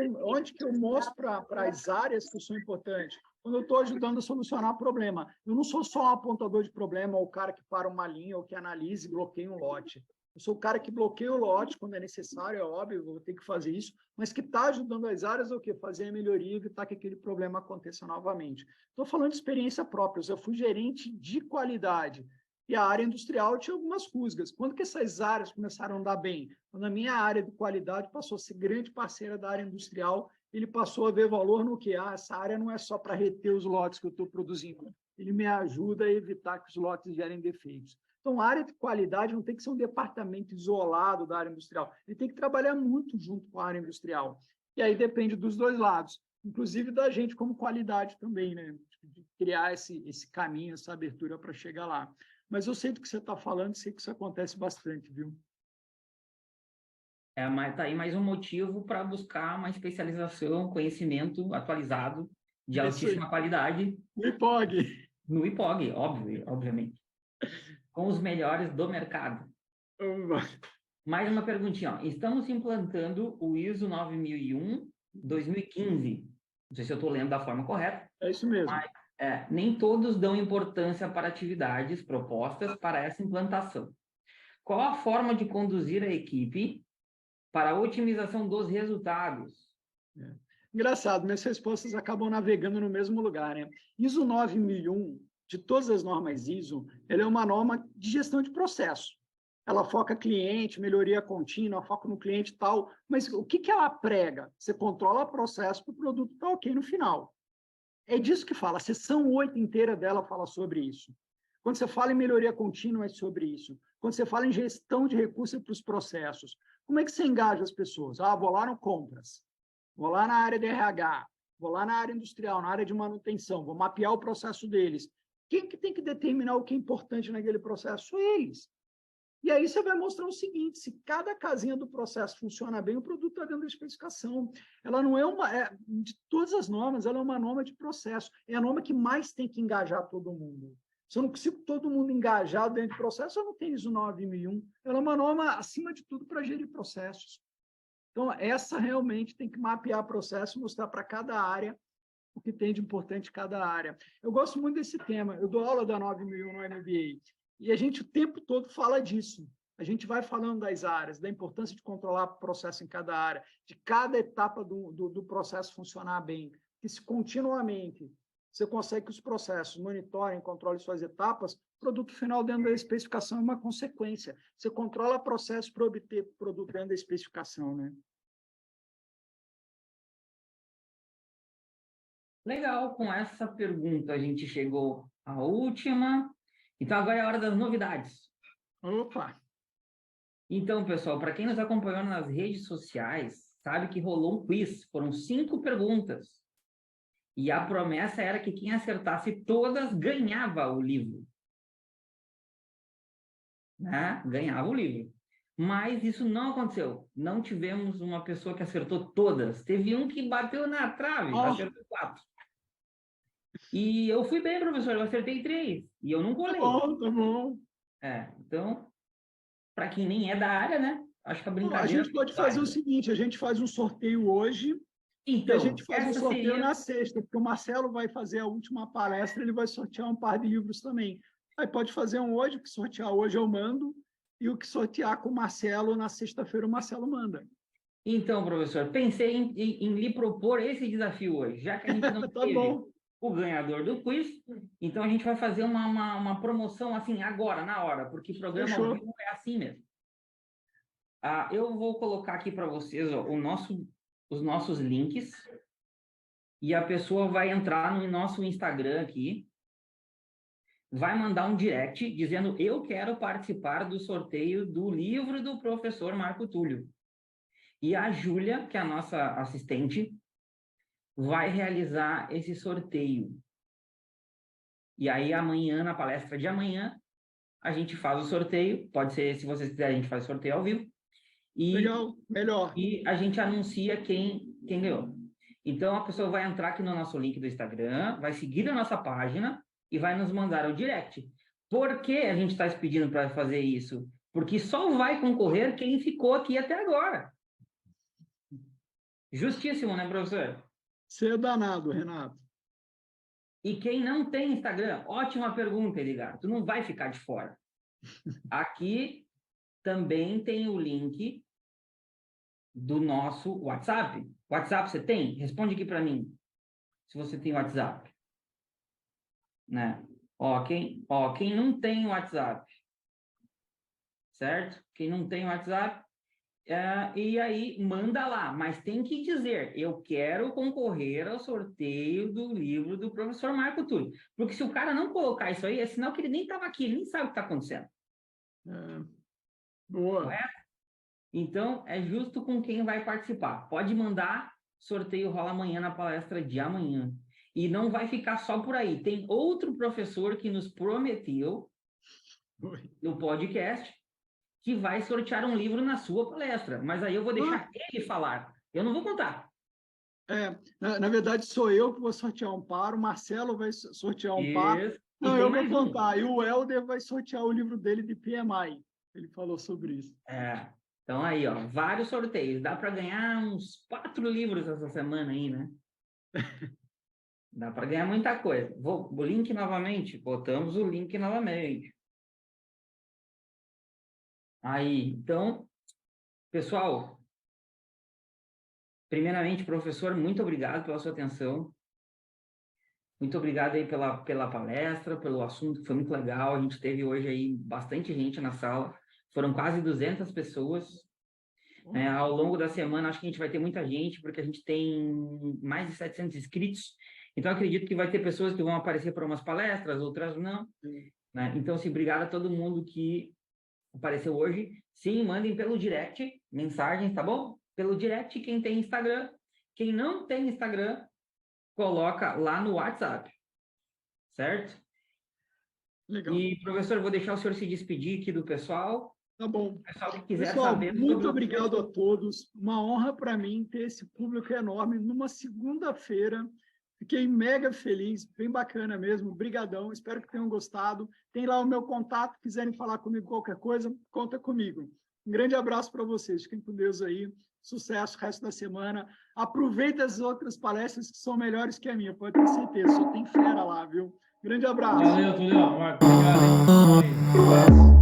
mostro para as áreas que são importantes? Quando eu estou ajudando a solucionar problema. Eu não sou só um apontador de problema, ou o cara que para uma linha, ou que analisa e bloqueia um lote. Eu sou o cara que bloqueia o lote quando é necessário, é óbvio, eu vou ter que fazer isso, mas que está ajudando as áreas o quê? Fazer a melhoria e evitar que aquele problema aconteça novamente. Estou falando de experiência própria, eu fui gerente de qualidade e a área industrial tinha algumas rusgas. Quando que essas áreas começaram a andar bem? Quando a minha área de qualidade passou a ser grande parceira da área industrial, ele passou a ver valor no que? Essa área não é só para reter os lotes que eu estou produzindo, ele me ajuda a evitar que os lotes gerem defeitos. Então, a área de qualidade não tem que ser um departamento isolado da área industrial. Ele tem que trabalhar muito junto com a área industrial. E aí depende dos dois lados, inclusive da gente como qualidade também, né? De criar esse caminho, essa abertura para chegar lá. Mas eu sei do que você está falando, sei que isso acontece bastante, viu? Mas tá aí mais um motivo para buscar uma especialização, conhecimento atualizado de altíssima qualidade. No IPOG. No IPOG, obviamente. Com os melhores do mercado. Mais uma perguntinha. Ó. Estamos implantando o ISO 9001-2015. Não sei se eu estou lendo da forma correta. É isso mesmo. Mas, nem todos dão importância para atividades propostas para essa implantação. Qual a forma de conduzir a equipe para a otimização dos resultados? Engraçado, minhas respostas acabam navegando no mesmo lugar, né? ISO 9001, de todas as normas ISO, ela é uma norma de gestão de processo. Ela foca cliente, melhoria contínua, foca no cliente e tal, mas o que ela prega? Você controla o processo para o produto estar ok no final. É disso que fala, a seção 8 inteira dela fala sobre isso. Quando você fala em melhoria contínua, é sobre isso. Quando você fala em gestão de recursos para os processos, como é que você engaja as pessoas? Vou lá no compras, vou lá na área de RH, vou lá na área industrial, na área de manutenção, vou mapear o processo deles. Quem que tem que determinar o que é importante naquele processo? Eles. E aí você vai mostrar o seguinte, se cada casinha do processo funciona bem, o produto está dentro da especificação. Ela não é de todas as normas, ela é uma norma de processo. É a norma que mais tem que engajar todo mundo. Se eu não consigo todo mundo engajado dentro do processo, eu não tenho ISO 9001. Ela é uma norma, acima de tudo, para gerir processos. Então, essa realmente tem que mapear processo, mostrar para cada área o que tem de importante em cada área. Eu gosto muito desse tema. Eu dou aula da 9001 no MBA. E a gente o tempo todo fala disso. A gente vai falando das áreas, da importância de controlar o processo em cada área, de cada etapa do processo funcionar bem. Que se continuamente você consegue que os processos monitorem, controlem suas etapas, o produto final dentro da especificação é uma consequência. Você controla o processo para obter o produto dentro da especificação, né? Legal, com essa pergunta a gente chegou à última. Então agora é a hora das novidades. Opa! Então, pessoal, para quem nos acompanhou nas redes sociais, sabe que rolou um quiz. Foram 5 perguntas. E a promessa era que quem acertasse todas ganhava o livro. Né? Ganhava o livro. Mas isso não aconteceu. Não tivemos uma pessoa que acertou todas. Teve um que bateu na trave, acertou 4. E eu fui bem, professor, eu acertei 3. E eu não colei. Tá bom. Então, para quem nem é da área, né? Acho que a brincadeira... A gente pode fazer o seguinte, a gente faz um sorteio hoje, então, e a gente faz um sorteio seria... na sexta, porque o Marcelo vai fazer a última palestra, ele vai sortear um par de livros também. Aí pode fazer um hoje, o que sortear hoje eu mando, e o que sortear com o Marcelo na sexta-feira o Marcelo manda. Então, professor, pensei em lhe propor esse desafio hoje, já que a gente não Tá teve bom. o ganhador do quiz, então a gente vai fazer uma promoção assim agora, na hora, porque programa ao vivo é assim mesmo. Eu vou colocar aqui para vocês ó, os nossos links e a pessoa vai entrar no nosso Instagram aqui, vai mandar um direct dizendo eu quero participar do sorteio do livro do professor Marco Túlio. E a Júlia, que é a nossa assistente, vai realizar esse sorteio. E aí amanhã, na palestra de amanhã, a gente faz o sorteio. Pode ser, se vocês quiserem, a gente faz o sorteio ao vivo. Legal, melhor. E a gente anuncia quem ganhou. Então, a pessoa vai entrar aqui no nosso link do Instagram, vai seguir a nossa página e vai nos mandar o direct. Por que a gente está pedindo para fazer isso? Porque só vai concorrer quem ficou aqui até agora. Justíssimo, né, professor? Você é danado, Renato. E quem não tem Instagram? Ótima pergunta, Edgar. Tu não vai ficar de fora. Aqui também tem o link do nosso WhatsApp. WhatsApp você tem? Responde aqui para mim. Se você tem WhatsApp. Né? Quem não tem WhatsApp. Certo? Quem não tem WhatsApp, e aí manda lá, mas tem que dizer, eu quero concorrer ao sorteio do livro do professor Marco Túlio, porque se o cara não colocar isso aí, é sinal que ele nem estava aqui, ele nem sabe o que está acontecendo. Boa. Correto? Então, é justo com quem vai participar. Pode mandar, sorteio rola amanhã na palestra de amanhã. E não vai ficar só por aí. Tem outro professor que nos prometeu no podcast que vai sortear um livro na sua palestra. Mas aí eu vou deixar ele falar. Eu não vou contar. Na verdade, sou eu que vou sortear um par, o Marcelo vai sortear um par. Não, eu vou contar. E o Helder vai sortear o livro dele de PMI. Ele falou sobre isso. Então aí, ó, vários sorteios. Dá para ganhar uns 4 livros essa semana aí, né? Dá para ganhar muita coisa. O link novamente. Botamos o link novamente. Aí, então, pessoal, primeiramente, professor, muito obrigado pela sua atenção. Muito obrigado aí pela palestra, pelo assunto, que foi muito legal. A gente teve hoje aí bastante gente na sala. Foram quase 200 pessoas. Ao longo da semana, acho que a gente vai ter muita gente, porque a gente tem mais de 700 inscritos. Então, acredito que vai ter pessoas que vão aparecer para umas palestras, outras não. né? Então, assim, obrigado a todo mundo que apareceu hoje. Sim, mandem pelo direct mensagens, tá bom? Pelo direct, quem tem Instagram. Quem não tem Instagram, coloca lá no WhatsApp, certo? Legal. E, professor, vou deixar o senhor se despedir aqui do pessoal. Tá bom. O pessoal que quiser Pessoal, saber muito sobre obrigado a todos. Uma honra para mim ter esse público enorme numa segunda-feira. Fiquei mega feliz, bem bacana mesmo. Obrigadão, espero que tenham gostado. Tem lá o meu contato, quiserem falar comigo qualquer coisa, conta comigo. Um grande abraço para vocês. Fiquem com Deus aí. Sucesso, resto da semana. Aproveita as outras palestras que são melhores que a minha, pode ter certeza. Só tem fera lá, viu? Grande abraço. Valeu, Tulio. Obrigado, hein?